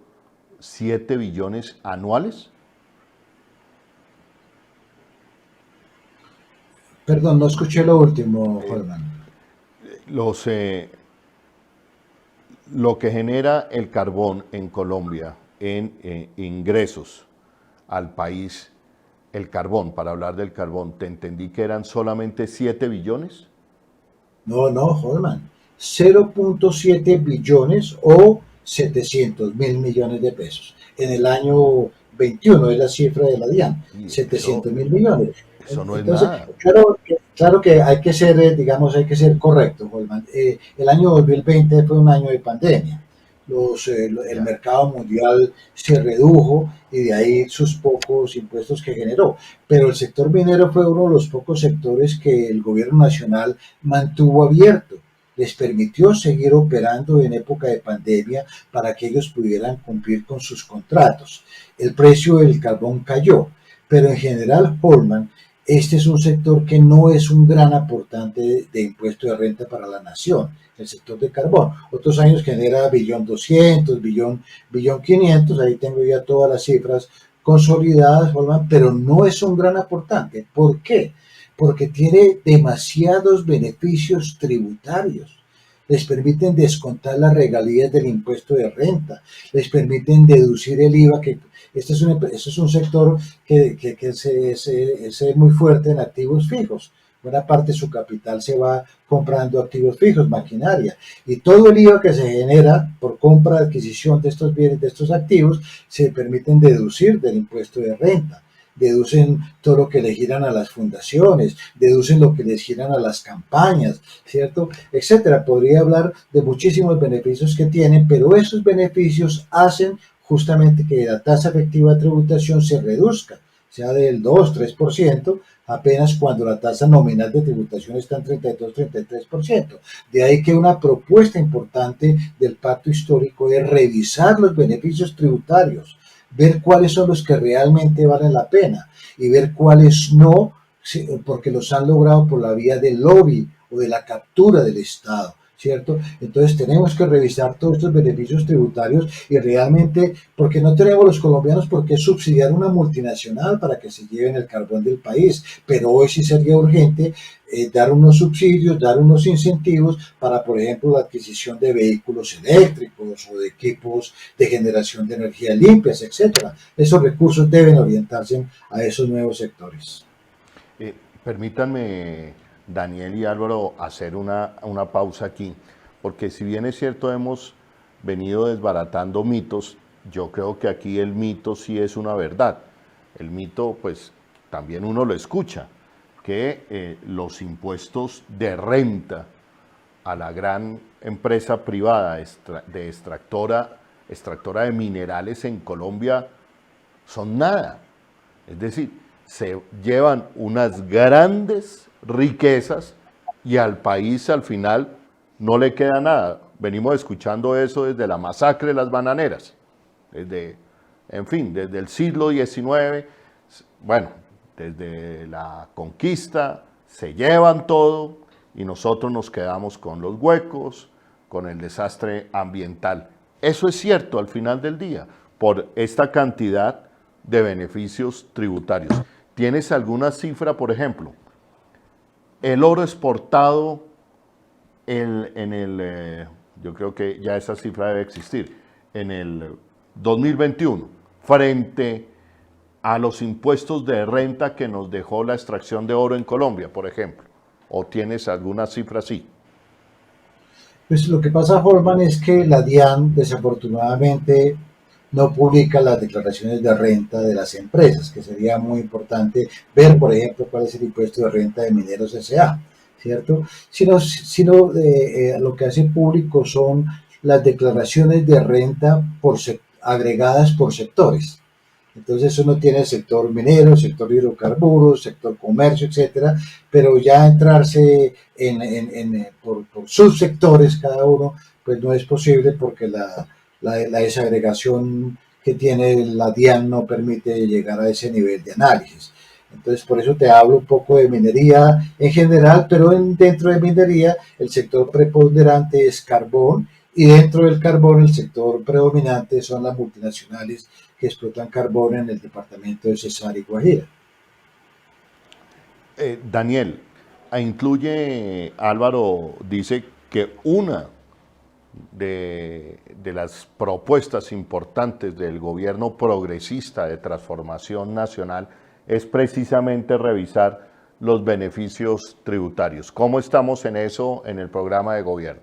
7 billones anuales. Perdón, no escuché lo último, Jordan. Lo que genera el carbón en Colombia en ingresos al país, el carbón, para hablar del carbón, te entendí que eran solamente 7 billones. No, Jordan. 0.7 billones o 700.000 millones de pesos. En el año 21 es la cifra de la DIAN, 700.000 millones. Eso no Entonces, es nada. Claro que hay que ser, digamos, hay que ser correcto, Holman. El año 2020 fue un año de pandemia. El mercado mundial se redujo y de ahí sus pocos impuestos que generó. Pero el sector minero fue uno de los pocos sectores que el gobierno nacional mantuvo abierto. Les permitió seguir operando en época de pandemia para que ellos pudieran cumplir con sus contratos. El precio del carbón cayó, pero en general, Holman, este es un sector que no es un gran aportante de impuesto de renta para la nación, el sector de carbón. Otros años genera 1.200.000.000, 1.500.000.000, ahí tengo ya todas las cifras consolidadas, Holman, pero no es un gran aportante. ¿Por qué? Porque tiene demasiados beneficios tributarios. Les permiten descontar las regalías del impuesto de renta, les permiten deducir el IVA, que este es un sector que es muy fuerte en activos fijos. Buena parte de su capital se va comprando activos fijos, maquinaria, y todo el IVA que se genera por compra, adquisición de estos bienes, de estos activos, se permiten deducir del impuesto de renta. Deducen todo lo que le giran a las fundaciones, deducen lo que les giran a las campañas, ¿cierto? Etcétera. Podría hablar de muchísimos beneficios que tienen, pero esos beneficios hacen justamente que la tasa efectiva de tributación se reduzca, sea del 2-3%, apenas cuando la tasa nominal de tributación está en 32-33%. De ahí que una propuesta importante del pacto histórico es revisar los beneficios tributarios, ver cuáles son los que realmente valen la pena y ver cuáles no, porque los han logrado por la vía del lobby o de la captura del Estado, ¿cierto? Entonces tenemos que revisar todos estos beneficios tributarios y realmente, porque no tenemos los colombianos por qué subsidiar una multinacional para que se lleven el carbón del país, pero hoy sí sería urgente dar unos subsidios, dar unos incentivos para, por ejemplo, la adquisición de vehículos eléctricos o de equipos de generación de energía limpias, etcétera. Esos recursos deben orientarse a esos nuevos sectores. Permítanme, Daniel y Álvaro, hacer una pausa aquí, porque si bien es cierto hemos venido desbaratando mitos, yo creo que aquí el mito sí es una verdad. El mito, pues, también uno lo escucha, que los impuestos de renta a la gran empresa privada de extractora de minerales en Colombia son nada. Es decir, se llevan unas grandes riquezas y al país al final no le queda nada. Venimos escuchando eso desde la masacre de las bananeras, desde el siglo XIX, bueno, desde la conquista, se llevan todo y nosotros nos quedamos con los huecos, con el desastre ambiental. Eso es cierto al final del día, por esta cantidad de beneficios tributarios. ¿Tienes alguna cifra, por ejemplo? El oro exportado yo creo que ya esa cifra debe existir, en el 2021, frente a los impuestos de renta que nos dejó la extracción de oro en Colombia, por ejemplo. ¿O tienes alguna cifra así? Pues lo que pasa, Holman, es que la DIAN desafortunadamente no publica las declaraciones de renta de las empresas, que sería muy importante ver, por ejemplo, cuál es el impuesto de renta de Mineros S.A., ¿cierto? Sino lo que hace público son las declaraciones de renta agregadas por sectores. Entonces uno tiene el sector minero, sector hidrocarburos, sector comercio, etcétera, pero ya entrarse por subsectores cada uno, pues no es posible porque la desagregación que tiene la DIAN no permite llegar a ese nivel de análisis. Entonces, por eso te hablo un poco de minería en general, pero dentro de minería el sector preponderante es carbón y dentro del carbón el sector predominante son las multinacionales que explotan carbón en el departamento de Cesar y Guajira. Daniel, Álvaro dice que una de las propuestas importantes del gobierno progresista de transformación nacional es precisamente revisar los beneficios tributarios. ¿Cómo estamos en eso en el programa de gobierno?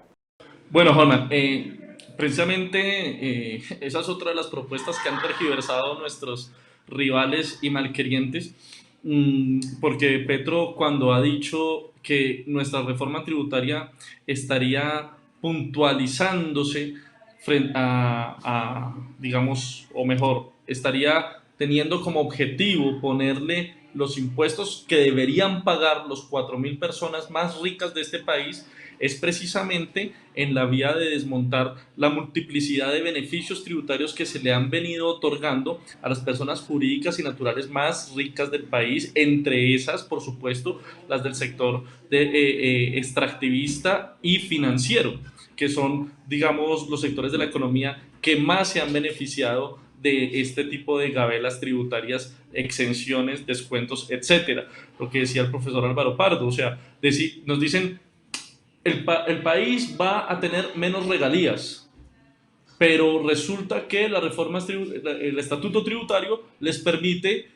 Bueno, Juan, precisamente esa es otra de las propuestas que han tergiversado nuestros rivales y malquerientes, porque Petro, cuando ha dicho que nuestra reforma tributaria estaría puntualizándose frente digamos, o mejor, estaría teniendo como objetivo ponerle los impuestos que deberían pagar los 4.000 personas más ricas de este país, es precisamente en la vía de desmontar la multiplicidad de beneficios tributarios que se le han venido otorgando a las personas jurídicas y naturales más ricas del país, entre esas, por supuesto, las del sector extractivista y financiero, que son, digamos, los sectores de la economía que más se han beneficiado de este tipo de gabelas tributarias, exenciones, descuentos, etcétera. Lo que decía el profesor Álvaro Pardo, o sea, nos dicen el país va a tener menos regalías, pero resulta que la reforma, el estatuto tributario les permite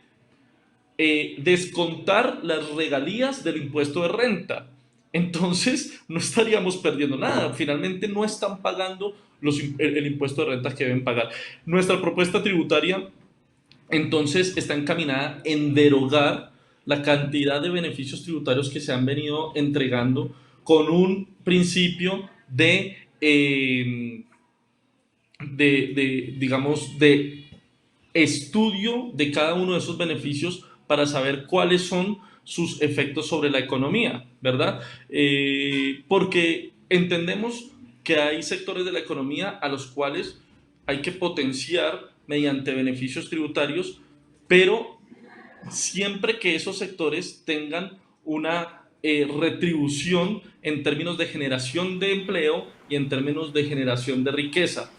descontar las regalías del impuesto de renta. Entonces no estaríamos perdiendo nada, finalmente no están pagando el impuesto de renta que deben pagar. Nuestra propuesta tributaria entonces está encaminada en derogar la cantidad de beneficios tributarios que se han venido entregando con un principio digamos, de estudio de cada uno de esos beneficios para saber cuáles son sus efectos sobre la economía, ¿verdad? Porque entendemos que hay sectores de la economía a los cuales hay que potenciar mediante beneficios tributarios, pero siempre que esos sectores tengan una retribución en términos de generación de empleo y en términos de generación de riqueza.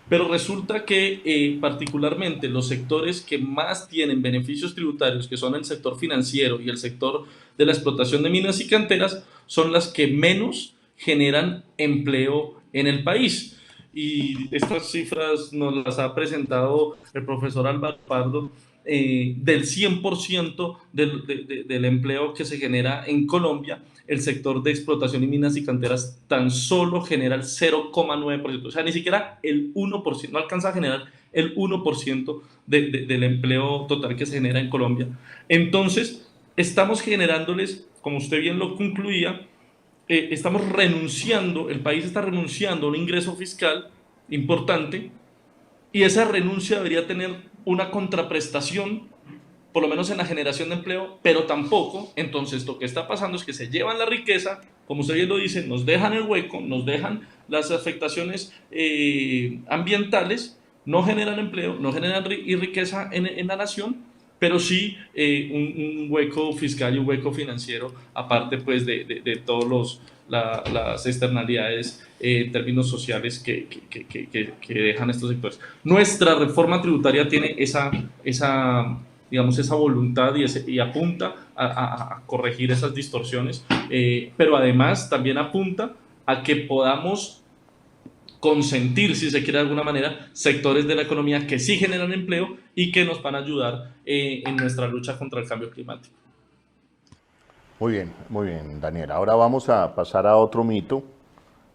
Pero resulta que particularmente los sectores que más tienen beneficios tributarios, que son el sector financiero y el sector de la explotación de minas y canteras, son las que menos generan empleo en el país. Y estas cifras nos las ha presentado el profesor Álvaro Pardo. Del 100% del empleo que se genera en Colombia, el sector de explotación y minas y canteras tan solo genera el 0,9%, o sea, ni siquiera el 1%, no alcanza a generar el 1% del empleo total que se genera en Colombia. Entonces, estamos generándoles, como usted bien lo concluía, estamos renunciando, el país está renunciando a un ingreso fiscal importante, y esa renuncia debería tener una contraprestación, por lo menos en la generación de empleo, pero tampoco. Entonces lo que está pasando es que se llevan la riqueza, como usted bien lo dice, nos dejan el hueco, nos dejan las afectaciones ambientales, no generan empleo, no generan riqueza en la nación, pero sí un hueco fiscal y un hueco financiero, aparte pues de todos las externalidades en términos sociales que dejan estos sectores. Nuestra reforma tributaria tiene digamos, esa voluntad y apunta a corregir esas distorsiones, pero además también apunta a que podamos consentir, si se quiere de alguna manera, sectores de la economía que sí generan empleo y que nos van a ayudar en nuestra lucha contra el cambio climático. Muy bien, Daniel. Ahora vamos a pasar a otro mito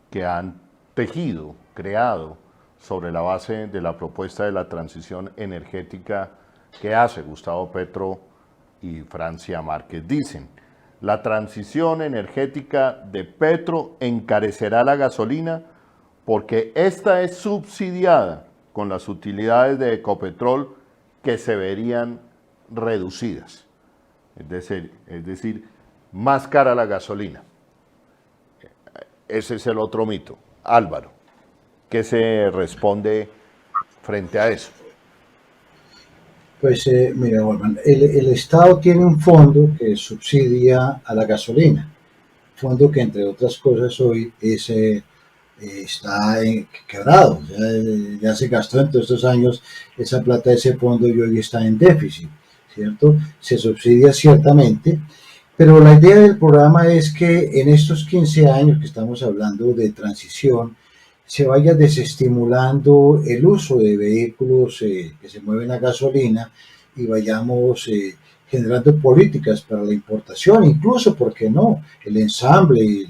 que han tejido, creado sobre la base de la propuesta de la transición energética que hace Gustavo Petro y Francia Márquez. Dicen, la transición energética de Petro encarecerá la gasolina porque esta es subsidiada con las utilidades de Ecopetrol que se verían reducidas. Es decir, más cara la gasolina. Ese es el otro mito. Álvaro, ¿qué se responde frente a eso? Pues mira, Wolfman, el Estado tiene un fondo que subsidia a la gasolina, fondo que entre otras cosas hoy está quebrado, ya se gastó en todos estos años esa plata de ese fondo y hoy está en déficit, ¿cierto? Se subsidia ciertamente, pero la idea del programa es que en estos 15 años que estamos hablando de transición, se vaya desestimulando el uso de vehículos que se mueven a gasolina y vayamos generando políticas para la importación, incluso, ¿por qué no?, el ensamble y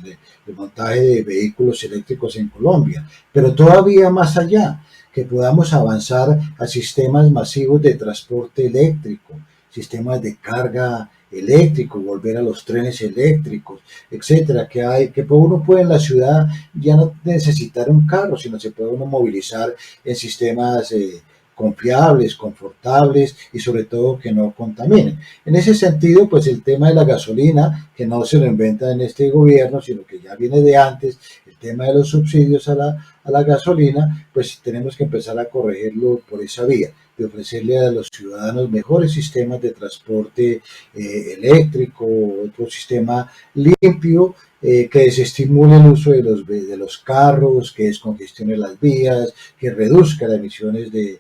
el montaje de vehículos eléctricos en Colombia, pero todavía más allá, que podamos avanzar a sistemas masivos de transporte eléctrico, sistemas de carga eléctrico, volver a los trenes eléctricos, etcétera, que uno puede en la ciudad ya no necesitar un carro, sino se puede uno movilizar en sistemas confiables, confortables y sobre todo que no contaminen. En ese sentido, pues el tema de la gasolina, que no se lo inventa en este gobierno, sino que ya viene de antes, el tema de los subsidios a la gasolina, pues tenemos que empezar a corregirlo por esa vía, de ofrecerle a los ciudadanos mejores sistemas de transporte eléctrico, otro sistema limpio, que desestimule el uso de los carros, que descongestione las vías, que reduzca las emisiones de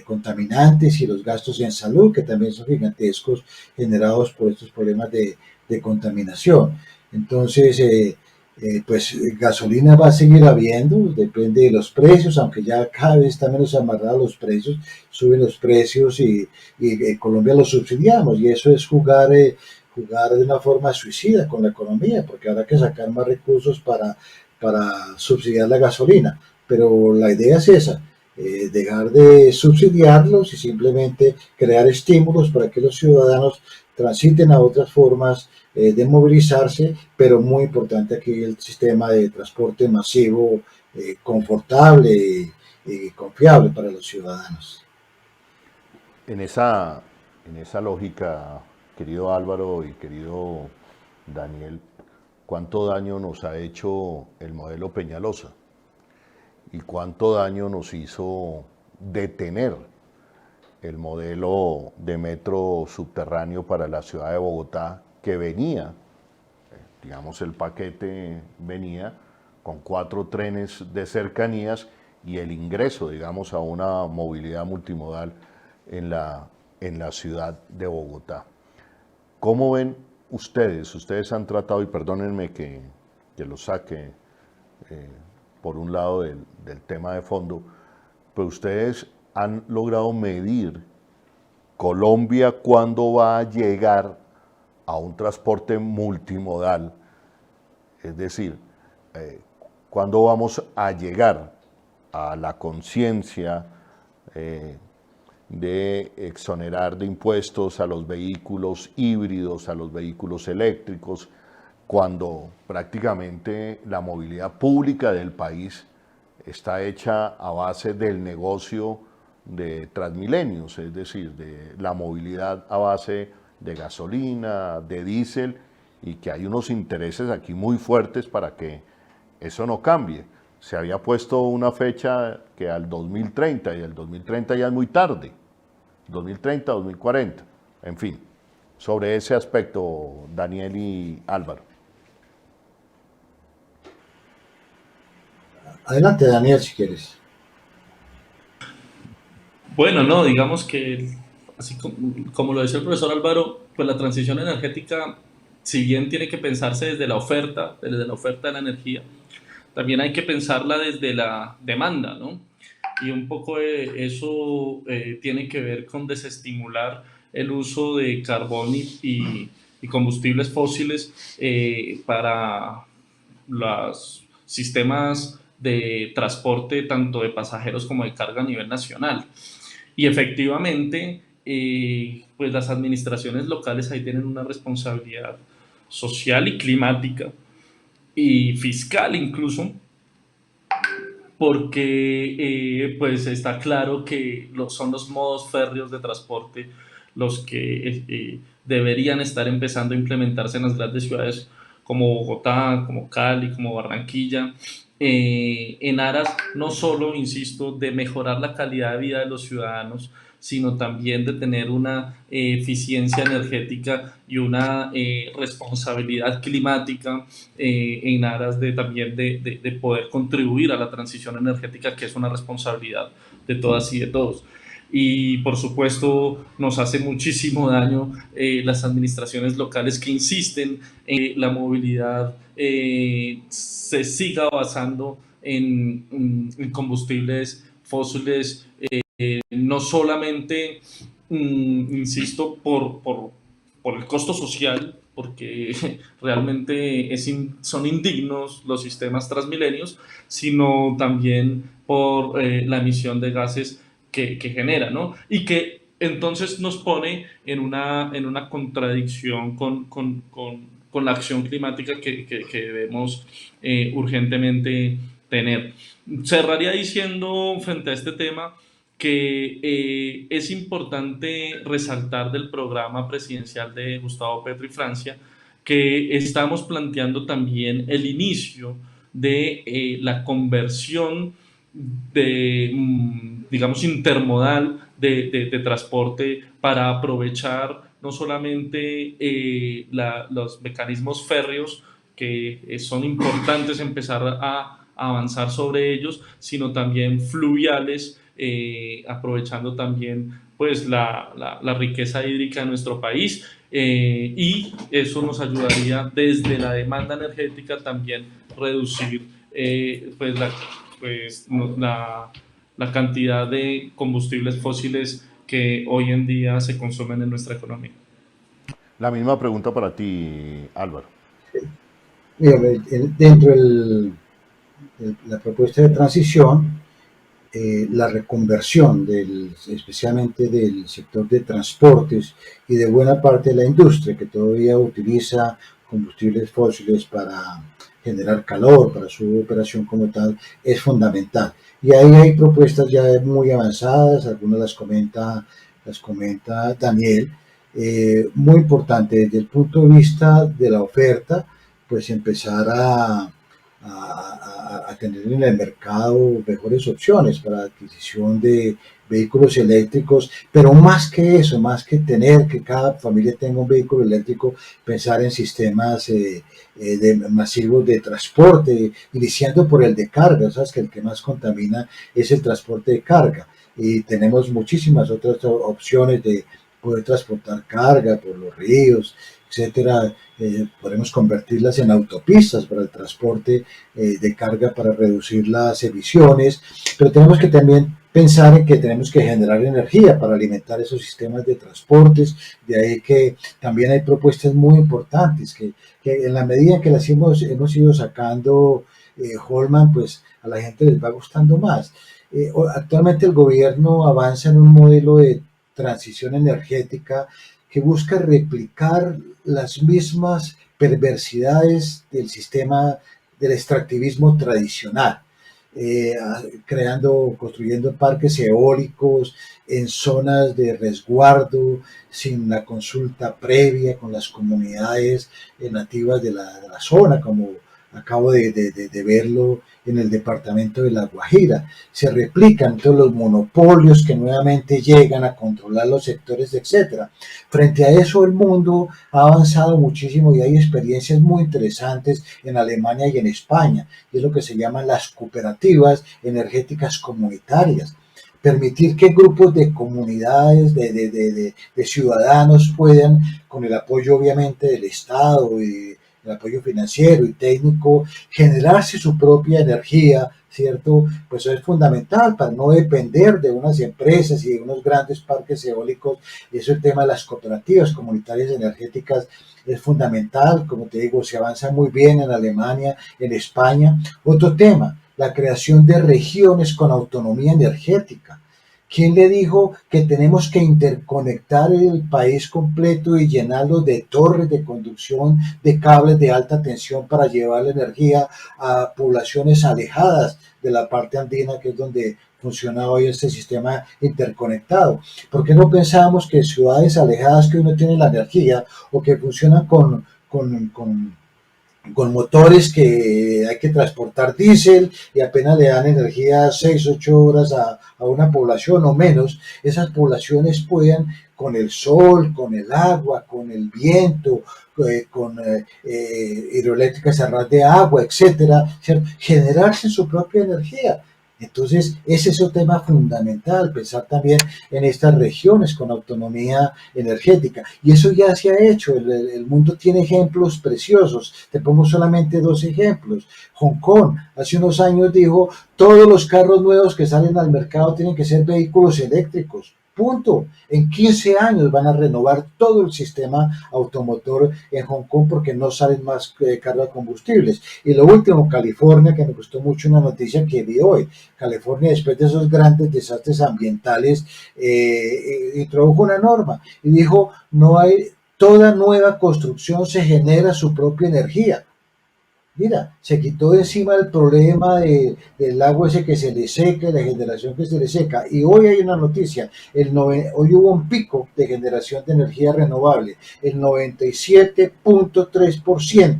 contaminantes y los gastos en salud, que también son gigantescos generados por estos problemas de contaminación. Entonces, pues gasolina va a seguir habiendo, depende de los precios, aunque ya cada vez están menos amarrados los precios, suben los precios y en Colombia los subsidiamos, y eso es jugar de una forma suicida con la economía, porque habrá que sacar más recursos para subsidiar la gasolina, pero la idea es esa, dejar de subsidiarlos y simplemente crear estímulos para que los ciudadanos transiten a otras formas de movilizarse, pero muy importante aquí el sistema de transporte masivo, confortable y confiable para los ciudadanos. En esa lógica, querido Álvaro y querido Daniel, ¿cuánto daño nos ha hecho el modelo Peñalosa? ¿Y cuánto daño nos hizo detener el modelo de metro subterráneo para la ciudad de Bogotá, que venía digamos, el paquete venía con 4 trenes de cercanías y el ingreso, digamos, a una movilidad multimodal en la ciudad de Bogotá. ¿Cómo ven ustedes? Ustedes han tratado, y perdónenme que lo saque por un lado del tema de fondo, pero ustedes han logrado medir Colombia cuándo va a llegar a un transporte multimodal, es decir, cuándo vamos a llegar a la conciencia de exonerar de impuestos a los vehículos híbridos, a los vehículos eléctricos, cuando prácticamente la movilidad pública del país está hecha a base del negocio de Transmilenios, es decir, de la movilidad a base de gasolina, de diésel, y que hay unos intereses aquí muy fuertes para que eso no cambie. Se había puesto una fecha que al 2030, y el 2030 ya es muy tarde, 2030, 2040, en fin. Sobre ese aspecto, Daniel y Álvaro. Adelante, Daniel, si quieres. Bueno, no, digamos que, así como lo decía el profesor Álvaro, pues la transición energética, si bien tiene que pensarse desde la oferta de la energía, también hay que pensarla desde la demanda, ¿no? Y un poco eso tiene que ver con desestimular el uso de carbón y combustibles fósiles para los sistemas de transporte tanto de pasajeros como de carga a nivel nacional. Y efectivamente, pues las administraciones locales ahí tienen una responsabilidad social y climática y fiscal incluso, porque pues está claro que son los modos férreos de transporte los que deberían estar empezando a implementarse en las grandes ciudades como Bogotá, como Cali, como Barranquilla, en aras no solo, insisto, de mejorar la calidad de vida de los ciudadanos, sino también de tener una eficiencia energética y una responsabilidad climática en aras de también de poder contribuir a la transición energética, que es una responsabilidad de todas y de todos. Y por supuesto nos hace muchísimo daño las administraciones locales que insisten en que la movilidad se siga basando en combustibles fósiles, no solamente, insisto, por el costo social, porque realmente son indignos los sistemas transmilenios, sino también por la emisión de gases que genera, ¿no? Y que entonces nos pone en una contradicción con la acción climática que debemos urgentemente tener. Cerraría diciendo frente a este tema que es importante resaltar del programa presidencial de Gustavo Petro y Francia que estamos planteando también el inicio de la conversión de, digamos, intermodal de transporte para aprovechar no solamente los mecanismos férreos, que son importantes empezar a avanzar sobre ellos, sino también fluviales, aprovechando también pues la riqueza hídrica de nuestro país, y eso nos ayudaría desde la demanda energética también reducir la cantidad de combustibles fósiles que hoy en día se consumen en nuestra economía. La misma pregunta para ti, Álvaro. Mira, dentro de la propuesta de transición, la reconversión especialmente del sector de transportes y de buena parte de la industria que todavía utiliza combustibles fósiles para generar calor, para su operación como tal, es fundamental. Y ahí hay propuestas ya muy avanzadas, algunas las comenta Daniel, muy importante desde el punto de vista de la oferta, pues empezar a a tener en el mercado mejores opciones para la adquisición de vehículos eléctricos, pero más que eso, más que tener que cada familia tenga un vehículo eléctrico, pensar en sistemas masivos de transporte, iniciando por el de carga. Sabes que el que más contamina es el transporte de carga, y tenemos muchísimas otras opciones de poder transportar carga por los ríos, etcétera. Podemos convertirlas en autopistas para el transporte de carga para reducir las emisiones, pero tenemos que también pensar en que tenemos que generar energía para alimentar esos sistemas de transportes. De ahí que también hay propuestas muy importantes que en la medida en que las hemos ido sacando, Holman, pues a la gente les va gustando más. Actualmente el gobierno avanza en un modelo de transición energética que busca replicar las mismas perversidades del sistema del extractivismo tradicional, construyendo parques eólicos en zonas de resguardo, sin la consulta previa con las comunidades nativas de la zona, como acabo de verlo en el departamento de La Guajira. Se replican todos los monopolios que nuevamente llegan a controlar los sectores, etcétera. Frente a eso, el mundo ha avanzado muchísimo y hay experiencias muy interesantes en Alemania y en España, y es lo que se llaman las cooperativas energéticas comunitarias. Permitir que grupos de comunidades, de ciudadanos puedan, con el apoyo obviamente del Estado y el apoyo financiero y técnico, generarse su propia energía, ¿cierto? Pues eso es fundamental para no depender de unas empresas y de unos grandes parques eólicos. Y eso, el tema de las cooperativas comunitarias energéticas, es fundamental. Como te digo, se avanza muy bien en Alemania, en España. Otro tema, la creación de regiones con autonomía energética. ¿Quién le dijo que tenemos que interconectar el país completo y llenarlo de torres de conducción, de cables de alta tensión para llevar la energía a poblaciones alejadas de la parte andina, que es donde funciona hoy este sistema interconectado? ¿Por qué no pensábamos que ciudades alejadas que hoy no tienen la energía o que funcionan con motores que hay que transportar diésel y apenas le dan energía 6, 8 horas a una población o menos, esas poblaciones puedan, con el sol, con el agua, con el viento, con hidroeléctricas a ras de agua, etcétera, ¿cierto?, generarse su propia energía? Entonces, ese es un tema fundamental, pensar también en estas regiones con autonomía energética. Y eso ya se ha hecho, el mundo tiene ejemplos preciosos. Te pongo solamente 2 ejemplos. Hong Kong hace unos años dijo, todos los carros nuevos que salen al mercado tienen que ser vehículos eléctricos. Punto. En 15 años van a renovar todo el sistema automotor en Hong Kong porque no salen más carros de combustibles. Y lo último, California, que me gustó mucho una noticia que vi hoy. California, después de esos grandes desastres ambientales, introdujo una norma y dijo, no hay, toda nueva construcción se genera su propia energía. Mira, se quitó de encima el problema del agua ese que se le seca, la generación que se le seca. Y hoy hay una noticia, hoy hubo un pico de generación de energía renovable. El 97.3%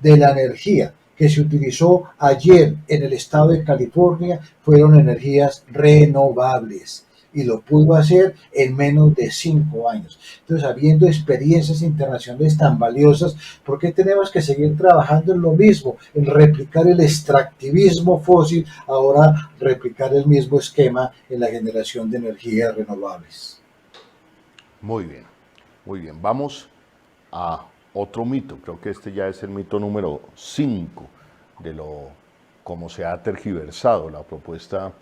de la energía que se utilizó ayer en el estado de California fueron energías renovables. Y lo pudo hacer en menos de 5 años. Entonces, habiendo experiencias internacionales tan valiosas, ¿por qué tenemos que seguir trabajando en lo mismo, en replicar el extractivismo fósil, ahora replicar el mismo esquema en la generación de energías renovables? Muy bien, muy bien. Vamos a otro mito. Creo que este ya es el mito número 5 de cómo se ha tergiversado la propuesta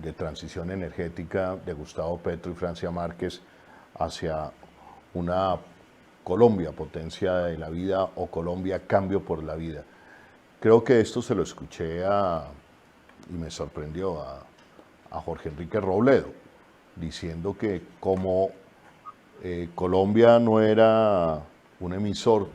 de transición energética de Gustavo Petro y Francia Márquez hacia una Colombia potencia de la vida o Colombia cambio por la vida. Creo que esto se lo escuché y me sorprendió a Jorge Enrique Robledo, diciendo que como Colombia no era un emisor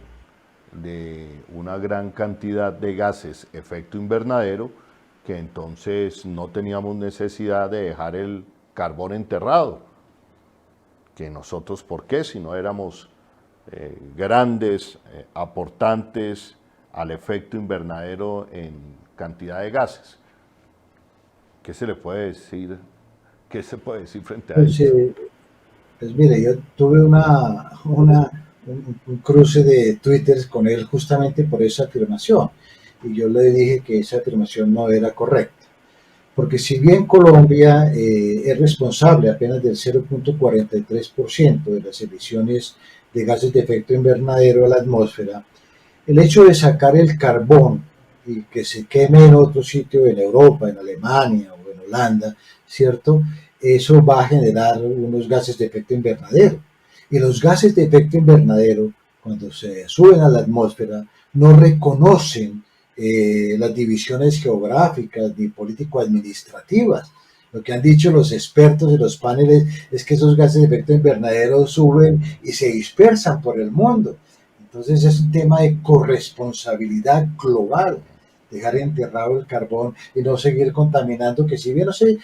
de una gran cantidad de gases efecto invernadero, que entonces no teníamos necesidad de dejar el carbón enterrado, que nosotros, ¿por qué? Si no éramos grandes aportantes al efecto invernadero en cantidad de gases. ¿Qué se le puede decir? ¿Qué se puede decir frente a Pues, esto? pues mire, yo tuve un cruce de Twitter con él justamente por esa afirmación. Y yo le dije que esa afirmación no era correcta. Porque si bien Colombia es responsable apenas del 0,43% de las emisiones de gases de efecto invernadero a la atmósfera, el hecho de sacar el carbón y que se queme en otro sitio, en Europa, en Alemania o en Holanda, ¿cierto? Eso va a generar unos gases de efecto invernadero. Y los gases de efecto invernadero, cuando se suben a la atmósfera, no reconocen las divisiones geográficas ni político-administrativas. Lo que han dicho los expertos de los paneles es que esos gases de efecto invernadero suben y se dispersan por el mundo. Entonces es un tema de corresponsabilidad global, dejar enterrado el carbón y no seguir contaminando, que si bien no se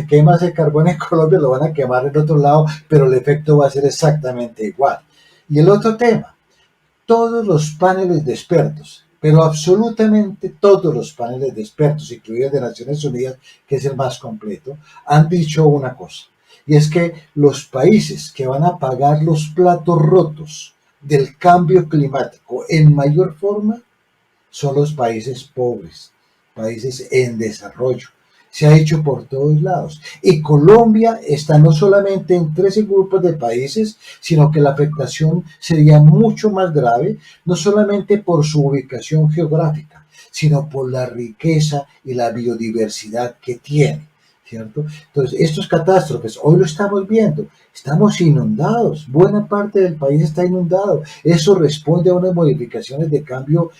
quema ese carbón en Colombia, lo van a quemar en otro lado, pero el efecto va a ser exactamente igual. Y el otro tema, todos los paneles de expertos, pero absolutamente todos los paneles de expertos, incluidos de Naciones Unidas, que es el más completo, han dicho una cosa, y es que los países que van a pagar los platos rotos del cambio climático en mayor forma son los países pobres, países en desarrollo. Se ha hecho por todos lados. Y Colombia está no solamente entre ese grupo de países, sino que la afectación sería mucho más grave, no solamente por su ubicación geográfica, sino por la riqueza y la biodiversidad que tiene, ¿cierto? Entonces, estos catástrofes, hoy lo estamos viendo, estamos inundados, buena parte del país está inundado. Eso responde a unas modificaciones de cambio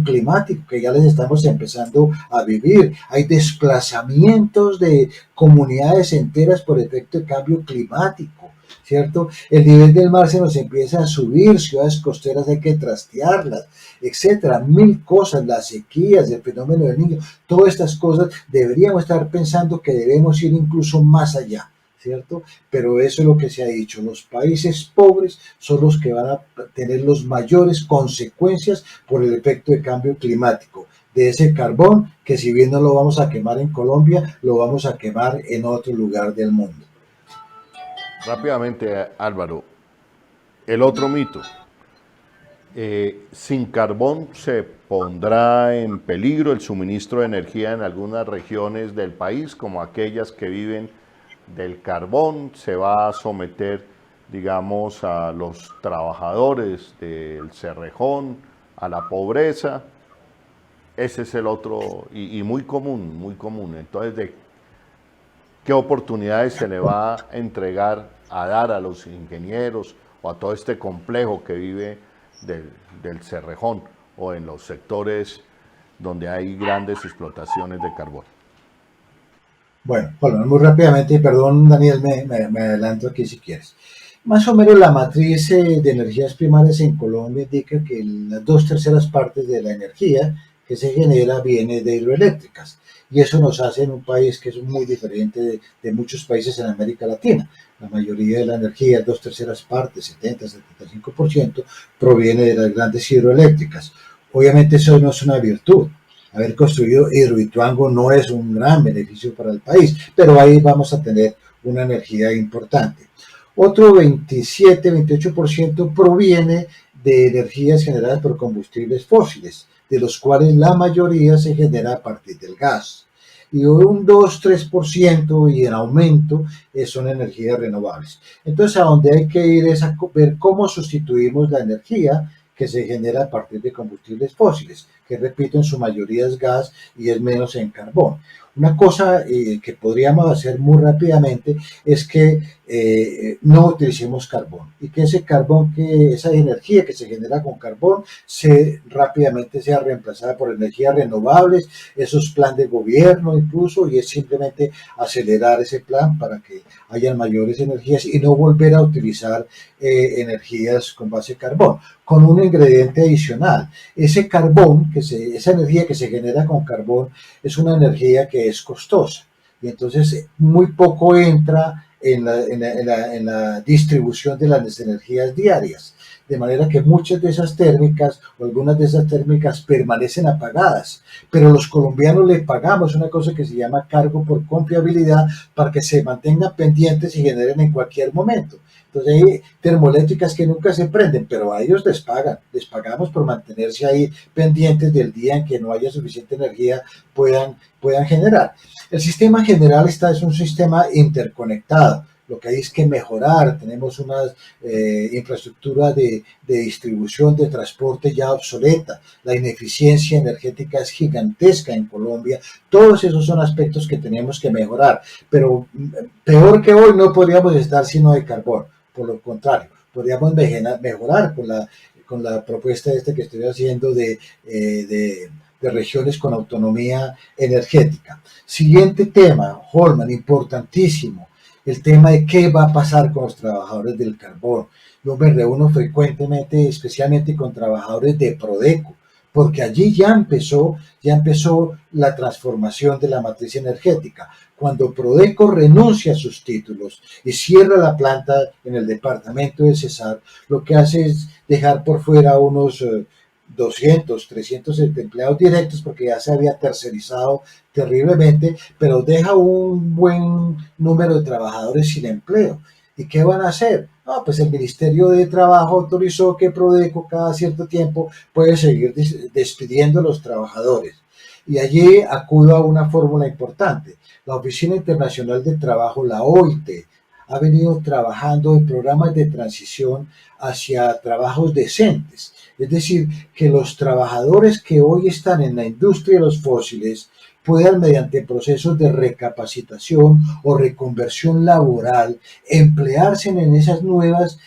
climático que ya les estamos empezando a vivir. Hay desplazamientos de comunidades enteras por efecto de cambio climático, ¿cierto? El nivel del mar se nos empieza a subir, ciudades costeras hay que trastearlas, etcétera, mil cosas, las sequías, el fenómeno del niño, todas estas cosas deberíamos estar pensando que debemos ir incluso más allá, ¿cierto? Pero eso es lo que se ha dicho, los países pobres son los que van a tener las mayores consecuencias por el efecto de cambio climático, de ese carbón que si bien no lo vamos a quemar en Colombia, lo vamos a quemar en otro lugar del mundo. Rápidamente, Álvaro, el otro mito. Sin carbón se pondrá en peligro el suministro de energía en algunas regiones del país, como aquellas que viven del carbón. Se va a someter, digamos, a los trabajadores del Cerrejón, a la pobreza. Ese es el otro, y muy común, muy común. Entonces, ¿de qué oportunidades se le va a entregar, a dar a los ingenieros o a todo este complejo que vive del Cerrejón o en los sectores donde hay grandes explotaciones de carbón? Bueno, muy rápidamente, perdón Daniel, me adelanto aquí si quieres. Más o menos la matriz de energías primarias en Colombia indica que las 2/3 de la energía que se genera viene de hidroeléctricas. Y eso nos hace en un país que es muy diferente de muchos países en América Latina. La mayoría de la energía, 2/3, 70-75%, proviene de las grandes hidroeléctricas. Obviamente eso no es una virtud. Haber construido Hidroituango no es un gran beneficio para el país, pero ahí vamos a tener una energía importante. Otro 27-28% proviene de energías generadas por combustibles fósiles, de los cuales la mayoría se genera a partir del gas. Y un 2-3% y en aumento son energías renovables. Entonces, a donde hay que ir es a ver cómo sustituimos la energía que se genera a partir de combustibles fósiles, que repito, en su mayoría es gas y es menos en carbón. Una cosa que podríamos hacer muy rápidamente es que no utilicemos carbón y que ese carbón, que esa energía que se genera con carbón, rápidamente sea reemplazada por energías renovables. Eso es plan de gobierno incluso, y es simplemente acelerar ese plan para que hayan mayores energías y no volver a utilizar energías con base de carbón, con un ingrediente adicional. Ese carbón, esa energía que se genera con carbón, es una energía que es costosa y entonces muy poco entra en la distribución de las energías diarias. de manera que muchas de esas térmicas o algunas de esas térmicas permanecen apagadas, pero los colombianos le pagamos una cosa que se llama cargo por confiabilidad para que se mantengan pendientes y generen en cualquier momento. Entonces hay termoeléctricas que nunca se prenden, pero a ellos les pagamos por mantenerse ahí pendientes del día en que no haya suficiente energía puedan generar. El sistema general es un sistema interconectado. Lo que hay es que mejorar, tenemos una infraestructura de distribución, de transporte ya obsoleta, la ineficiencia energética es gigantesca en Colombia, todos esos son aspectos que tenemos que mejorar, pero peor que hoy no podríamos estar si no hay carbón, por lo contrario, podríamos mejorar con la propuesta que estoy haciendo de regiones con autonomía energética. Siguiente tema, Holman, importantísimo, el tema de qué va a pasar con los trabajadores del carbón. Yo me reúno frecuentemente, especialmente con trabajadores de Prodeco, porque allí ya empezó la transformación de la matriz energética. Cuando Prodeco renuncia a sus títulos y cierra la planta en el departamento de Cesar, lo que hace es dejar por fuera unos 200, 300 empleados directos porque ya se había tercerizado terriblemente, pero deja un buen número de trabajadores sin empleo. ¿Y qué van a hacer? No, pues el Ministerio de Trabajo autorizó que Prodeco cada cierto tiempo puede seguir despidiendo a los trabajadores. Y allí acudo a una fórmula importante. La Oficina Internacional del Trabajo, la OIT, ha venido trabajando en programas de transición hacia trabajos decentes. Es decir, que los trabajadores que hoy están en la industria de los fósiles puedan, mediante procesos de recapacitación o reconversión laboral, emplearse en esas nuevas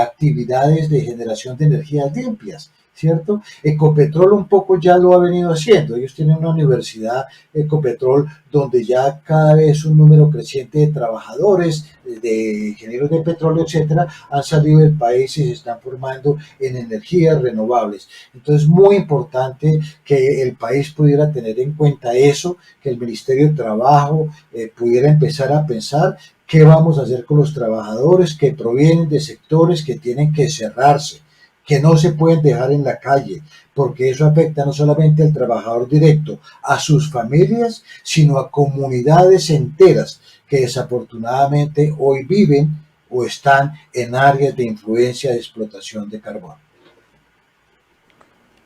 actividades de generación de energías limpias, ¿cierto? Ecopetrol un poco ya lo ha venido haciendo. Ellos tienen una universidad, Ecopetrol, donde ya cada vez un número creciente de trabajadores, de ingenieros de petróleo, etcétera, han salido del país y se están formando en energías renovables. Entonces, muy importante que el país pudiera tener en cuenta eso, que el Ministerio de Trabajo pudiera empezar a pensar qué vamos a hacer con los trabajadores que provienen de sectores que tienen que cerrarse, que no se pueden dejar en la calle, porque eso afecta no solamente al trabajador directo, a sus familias, sino a comunidades enteras que desafortunadamente hoy viven o están en áreas de influencia de explotación de carbón.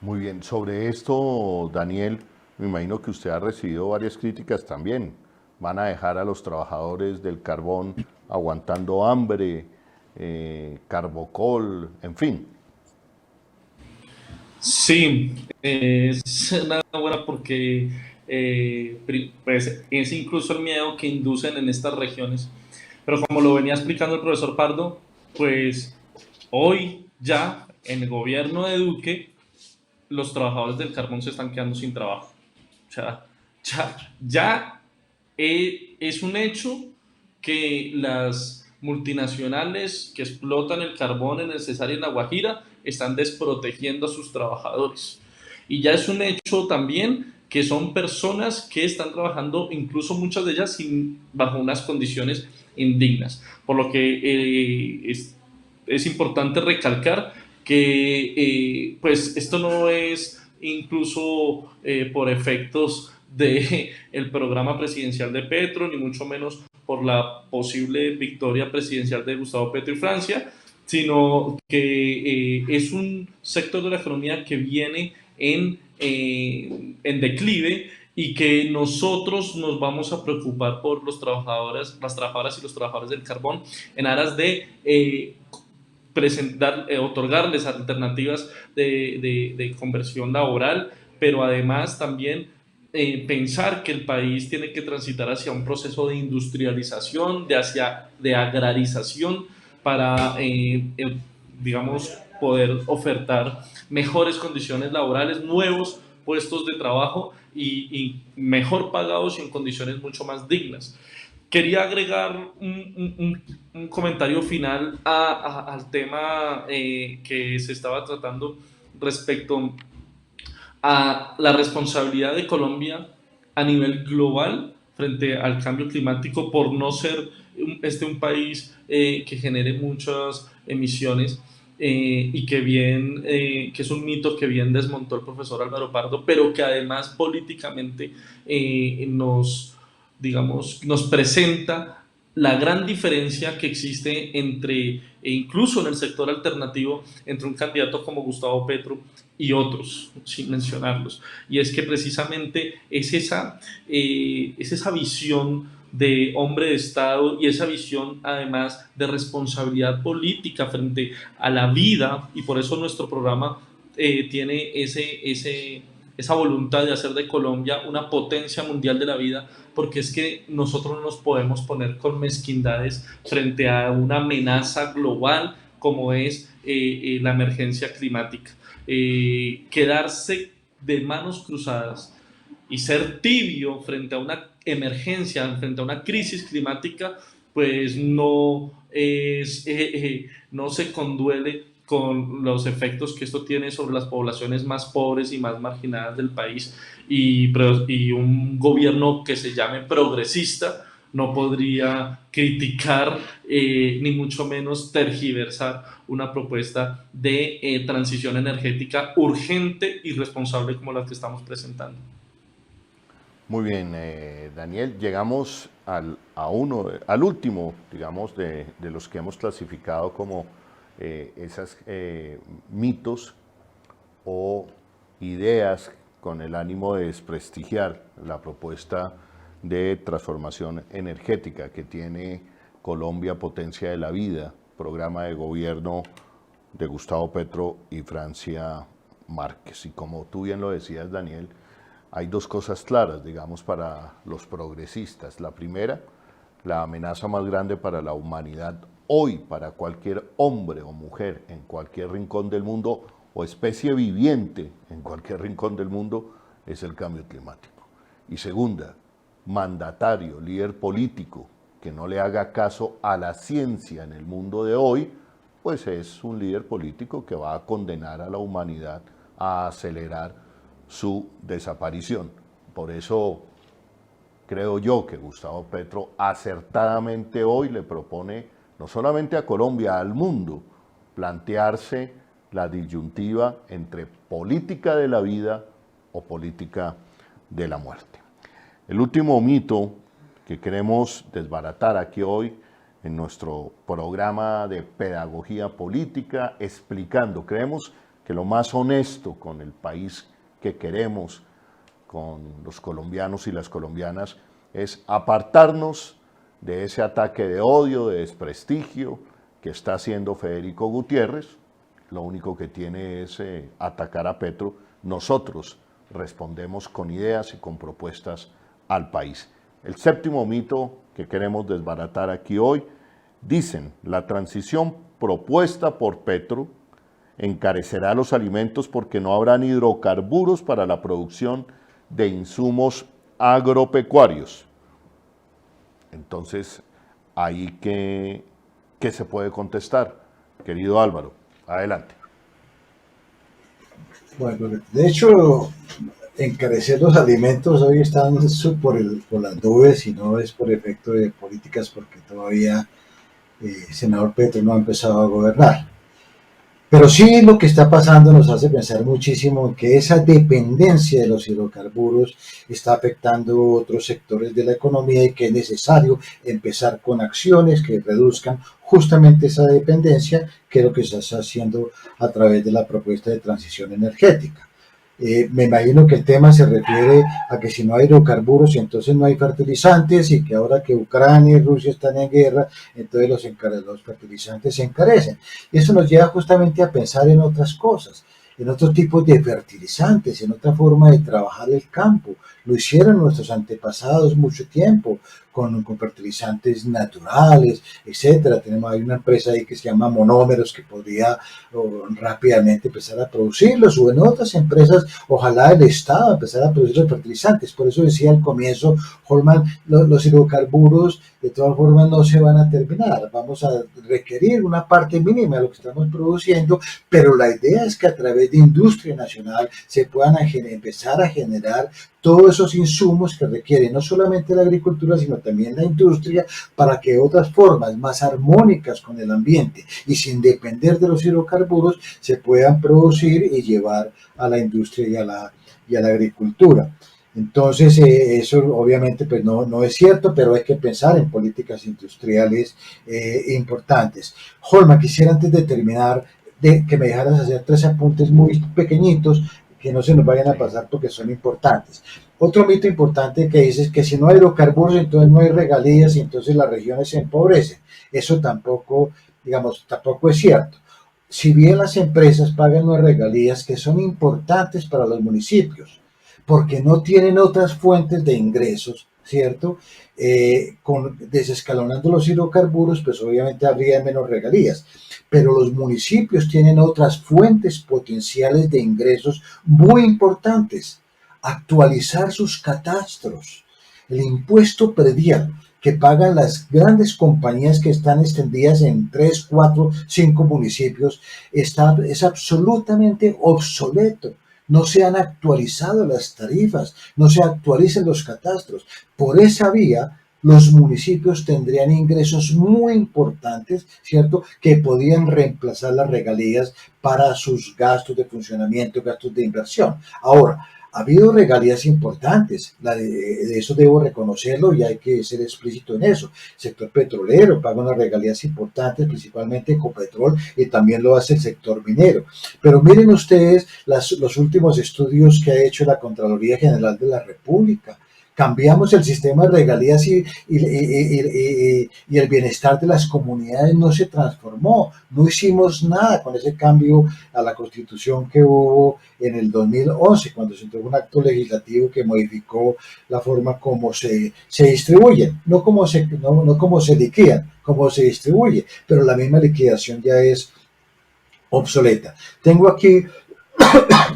Muy bien, sobre esto, Daniel, me imagino que usted ha recibido varias críticas también. Van a dejar a los trabajadores del carbón aguantando hambre, carbocol, en fin. Sí, es una buena porque pues, es incluso el miedo que inducen en estas regiones. Pero como lo venía explicando el profesor Pardo, pues hoy ya en el gobierno de Duque los trabajadores del carbón se están quedando sin trabajo. O sea, ya es un hecho que las multinacionales que explotan el carbón en el Cesar y en La Guajira están desprotegiendo a sus trabajadores. Y ya es un hecho también que son personas que están trabajando, incluso muchas de ellas, bajo unas condiciones indignas. Por lo que es importante recalcar que pues esto no es incluso por efectos del programa presidencial de Petro, ni mucho menos por la posible victoria presidencial de Gustavo Petro y Francia, sino que es un sector de la economía que viene en declive y que nosotros nos vamos a preocupar por las trabajadoras y los trabajadores del carbón en aras de otorgarles alternativas de conversión laboral, pero además también pensar que el país tiene que transitar hacia un proceso de industrialización, de agrarización, para, digamos, poder ofertar mejores condiciones laborales, nuevos puestos de trabajo y mejor pagados y en condiciones mucho más dignas. Quería agregar un comentario final al tema que se estaba tratando respecto a la responsabilidad de Colombia a nivel global frente al cambio climático por no ser un país que genere muchas emisiones. y que es un mito que bien desmontó el profesor Álvaro Pardo, pero que además políticamente nos presenta la gran diferencia que existe e incluso en el sector alternativo, entre un candidato como Gustavo Petro y otros, sin mencionarlos. Y es que precisamente es esa visión de hombre de Estado y esa visión además de responsabilidad política frente a la vida, y por eso nuestro programa tiene esa voluntad de hacer de Colombia una potencia mundial de la vida, porque es que nosotros no nos podemos poner con mezquindades frente a una amenaza global como es la emergencia climática. Quedarse de manos cruzadas y ser tibio frente a una emergencia, frente a una crisis climática, pues no se conduele con los efectos que esto tiene sobre las poblaciones más pobres y más marginadas del país, y un gobierno que se llame progresista no podría criticar ni mucho menos tergiversar una propuesta de transición energética urgente y responsable como la que estamos presentando. Muy bien, Daniel, llegamos al último, digamos, de los que hemos clasificado como esos mitos o ideas con el ánimo de desprestigiar la propuesta de transformación energética que tiene Colombia, Potencia de la Vida, programa de gobierno de Gustavo Petro y Francia Márquez. Y como tú bien lo decías, Daniel, hay dos cosas claras, digamos, para los progresistas. La primera, la amenaza más grande para la humanidad hoy, para cualquier hombre o mujer en cualquier rincón del mundo o especie viviente en cualquier rincón del mundo, es el cambio climático. Y segunda, mandatario, líder político que no le haga caso a la ciencia en el mundo de hoy, pues es un líder político que va a condenar a la humanidad a acelerar su desaparición. Por eso creo yo que Gustavo Petro acertadamente hoy le propone no solamente a Colombia, al mundo, plantearse la disyuntiva entre política de la vida o política de la muerte. El último mito que queremos desbaratar aquí hoy en nuestro programa de pedagogía política, explicando, creemos que lo más honesto con el país que queremos, con los colombianos y las colombianas, es apartarnos de ese ataque de odio, de desprestigio que está haciendo Federico Gutiérrez. Lo único que tiene es atacar a Petro. Nosotros respondemos con ideas y con propuestas al país. El séptimo mito que queremos desbaratar aquí hoy, dicen, la transición propuesta por Petro encarecerá los alimentos porque no habrán hidrocarburos para la producción de insumos agropecuarios. Entonces, ahí ¿qué se puede contestar? Querido Álvaro, adelante. Bueno, de hecho, encarecer los alimentos hoy están por las nubes y no es por efecto de políticas porque todavía el senador Petro no ha empezado a gobernar. Pero sí lo que está pasando nos hace pensar muchísimo en que esa dependencia de los hidrocarburos está afectando otros sectores de la economía y que es necesario empezar con acciones que reduzcan justamente esa dependencia, que es lo que se está haciendo a través de la propuesta de transición energética. Me imagino que el tema se refiere a que si no hay hidrocarburos entonces no hay fertilizantes y que ahora que Ucrania y Rusia están en guerra, entonces los fertilizantes se encarecen. Y eso nos lleva justamente a pensar en otras cosas, en otros tipos de fertilizantes, en otra forma de trabajar el campo. Lo hicieron nuestros antepasados mucho tiempo, con fertilizantes naturales, etcétera. Hay una empresa ahí que se llama Monómeros que podría rápidamente empezar a producirlos, o en otras empresas, ojalá el Estado empezara a producir los fertilizantes. Por eso decía al comienzo, Holman, los hidrocarburos de todas formas no se van a terminar. Vamos a requerir una parte mínima de lo que estamos produciendo, pero la idea es que a través de industria nacional se puedan empezar a generar todos esos insumos que requiere no solamente la agricultura, sino también la industria, para que otras formas más armónicas con el ambiente y sin depender de los hidrocarburos se puedan producir y llevar a la industria y a la agricultura. Entonces, eso obviamente pues no es cierto, pero hay que pensar en políticas industriales importantes. Holman, quisiera antes de terminar que me dejaras hacer 3 apuntes muy pequeñitos que no se nos vayan a pasar porque son importantes. Otro mito importante que dice es que si no hay hidrocarburos, entonces no hay regalías y entonces las regiones se empobrecen. Eso tampoco, digamos, tampoco es cierto. Si bien las empresas pagan unas regalías que son importantes para los municipios, porque no tienen otras fuentes de ingresos, ¿cierto? Desescalonando los hidrocarburos, pues obviamente habría menos regalías, pero los municipios tienen otras fuentes potenciales de ingresos muy importantes. Actualizar sus catastros, el impuesto predial que pagan las grandes compañías que están extendidas en 3, 4, 5 municipios es absolutamente obsoleto. No se han actualizado las tarifas, no se actualizan los catastros. Por esa vía, los municipios tendrían ingresos muy importantes, ¿cierto?, que podían reemplazar las regalías para sus gastos de funcionamiento, gastos de inversión. Ahora, ha habido regalías importantes, de eso debo reconocerlo y hay que ser explícito en eso. El sector petrolero paga unas regalías importantes, principalmente Ecopetrol, y también lo hace el sector minero. Pero miren ustedes los últimos estudios que ha hecho la Contraloría General de la República. Cambiamos el sistema de regalías y el bienestar de las comunidades no se transformó. No hicimos nada con ese cambio a la Constitución que hubo en el 2011, cuando se entregó un acto legislativo que modificó la forma como se distribuyen, no como se liquidan, como se distribuye, pero la misma liquidación ya es obsoleta. Tengo aquí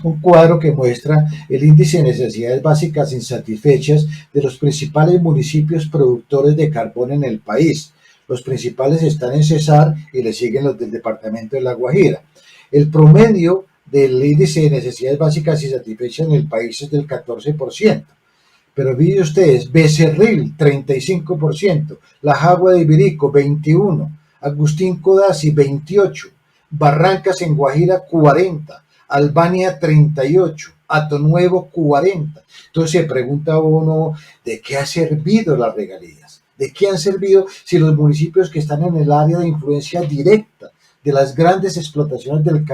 un cuadro que muestra el índice de necesidades básicas insatisfechas de los principales municipios productores de carbón en el país. Los principales están en Cesar y le siguen los del departamento de La Guajira. El promedio del índice de necesidades básicas insatisfechas en el país es del 14%. Pero miren ustedes, Becerril, 35%, La Jagua de Ibirico, 21%, Agustín Codazzi, 28%, Barrancas en Guajira, 40%, Albania 38, Atonuevo 40. Entonces se pregunta uno, ¿de qué ha servido las regalías? ¿De qué han servido si los municipios que están en el área de influencia directa de las grandes explotaciones del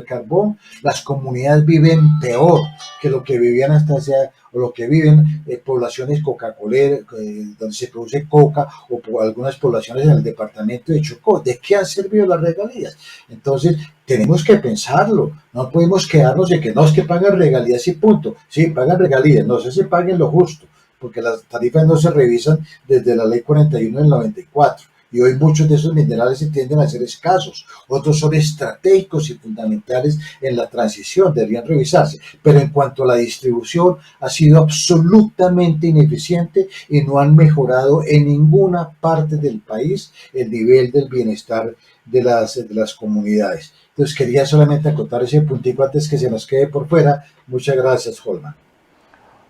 carbón, las comunidades viven peor que lo que vivían hasta hace, o lo que viven poblaciones coca-coleras, donde se produce coca, o por algunas poblaciones en el departamento de Chocó? ¿De qué han servido las regalías? Entonces, tenemos que pensarlo, no podemos quedarnos de que no, es que pagan regalías y punto. Sí, pagan regalías, no sé si paguen lo justo, porque las tarifas no se revisan desde la ley 41 del 94. Y hoy muchos de esos minerales se tienden a ser escasos, otros son estratégicos y fundamentales en la transición, deberían revisarse, pero en cuanto a la distribución ha sido absolutamente ineficiente y no han mejorado en ninguna parte del país el nivel del bienestar de las comunidades. Entonces quería solamente acotar ese puntico antes que se nos quede por fuera. Muchas gracias, Holman.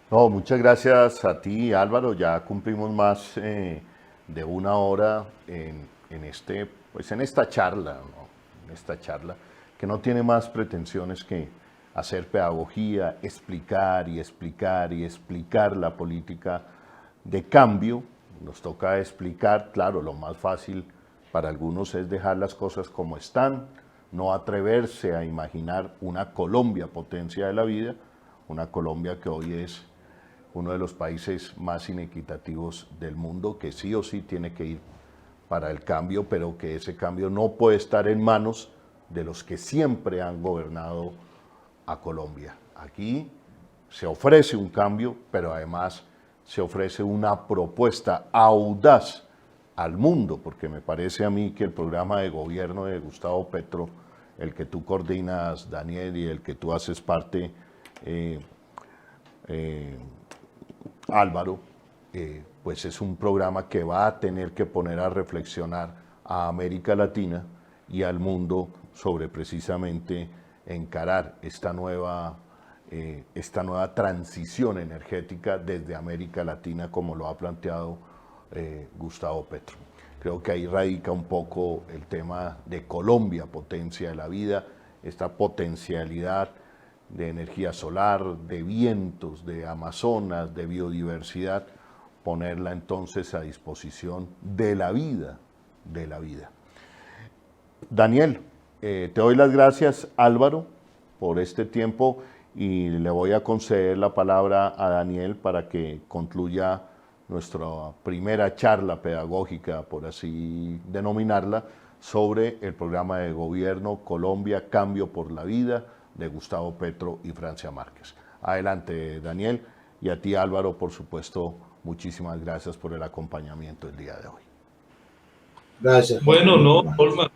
No, muchas gracias a ti, Álvaro. Ya cumplimos más de una hora en esta charla, ¿no? En esta charla que no tiene más pretensiones que hacer pedagogía, explicar y explicar y explicar la política de cambio. Nos toca explicar, claro, lo más fácil para algunos es dejar las cosas como están, no atreverse a imaginar una Colombia potencia de la vida, una Colombia que hoy es uno de los países más inequitativos del mundo, que sí o sí tiene que ir para el cambio, pero que ese cambio no puede estar en manos de los que siempre han gobernado a Colombia. Aquí se ofrece un cambio, pero además se ofrece una propuesta audaz al mundo, porque me parece a mí que el programa de gobierno de Gustavo Petro, el que tú coordinas, Daniel, y el que tú haces parte, Álvaro, pues es un programa que va a tener que poner a reflexionar a América Latina y al mundo sobre precisamente encarar esta nueva esta nueva transición energética desde América Latina, como lo ha planteado Gustavo Petro. Creo que ahí radica un poco el tema de Colombia, potencia de la vida, esta potencialidad de energía solar, de vientos, de Amazonas, de biodiversidad, ponerla entonces a disposición de la vida, de la vida. Daniel, te doy las gracias, Álvaro, por este tiempo y le voy a conceder la palabra a Daniel para que concluya nuestra primera charla pedagógica, por así denominarla, sobre el programa de gobierno Colombia, Cambio por la Vida, de Gustavo Petro y Francia Márquez. Adelante, Daniel, y a ti, Álvaro, por supuesto, muchísimas gracias por el acompañamiento el día de hoy. Gracias. Bueno, no, Holman,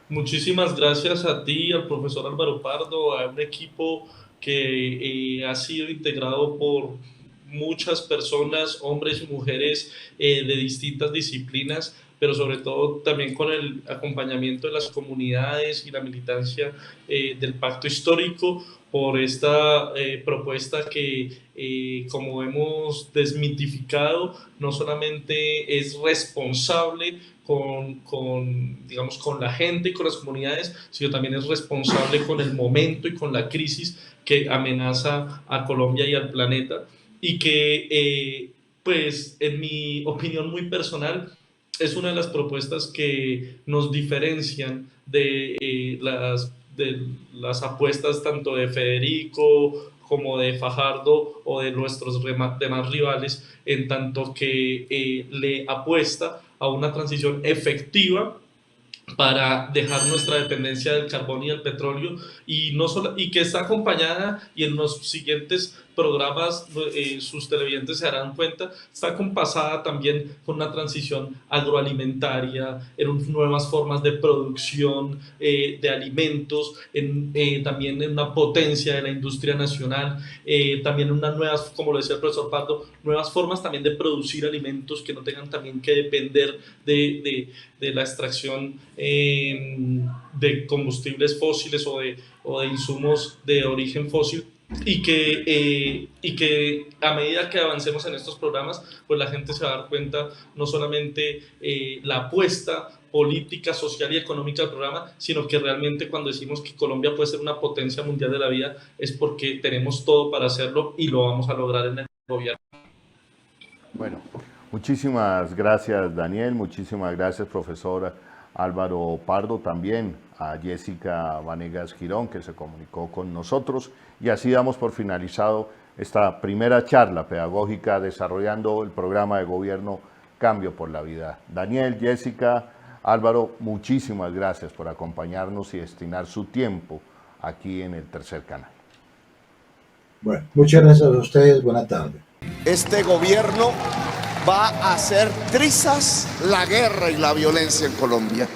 muchísimas gracias a ti, al profesor Álvaro Pardo, a un equipo que ha sido integrado por muchas personas, hombres y mujeres de distintas disciplinas, pero sobre todo también con el acompañamiento de las comunidades y la militancia del Pacto Histórico por esta propuesta que, como hemos desmitificado, no solamente es responsable digamos, con la gente y con las comunidades, sino también es responsable con el momento y con la crisis que amenaza a Colombia y al planeta, y que, pues, en mi opinión muy personal, es una de las propuestas que nos diferencian de las apuestas tanto de Federico como de Fajardo o de nuestros demás rivales, en tanto que le apuesta a una transición efectiva para dejar nuestra dependencia del carbón y del petróleo, y que está acompañada, y en los siguientes programas sus televidentes se darán cuenta, está acompasada también con una transición agroalimentaria, en nuevas formas de producción de alimentos, también en una potencia de la industria nacional, también unas nuevas, como lo decía el profesor Pardo, nuevas formas también de producir alimentos que no tengan también que depender de la extracción de combustibles fósiles o de insumos de origen fósil, y que a medida que avancemos en estos programas, pues la gente se va a dar cuenta no solamente la apuesta política, social y económica del programa, sino que realmente cuando decimos que Colombia puede ser una potencia mundial de la vida, es porque tenemos todo para hacerlo y lo vamos a lograr en el gobierno. Bueno, muchísimas gracias, Daniel, muchísimas gracias, profesor Álvaro Pardo, también a Jessica Vanegas Girón, que se comunicó con nosotros, y así damos por finalizado esta primera charla pedagógica desarrollando el programa de gobierno Cambio por la Vida. Daniel, Jessica, Álvaro, muchísimas gracias por acompañarnos y destinar su tiempo aquí en el Tercer Canal. Bueno, muchas gracias a ustedes, buena tarde. Este gobierno va a hacer trizas la guerra y la violencia en Colombia.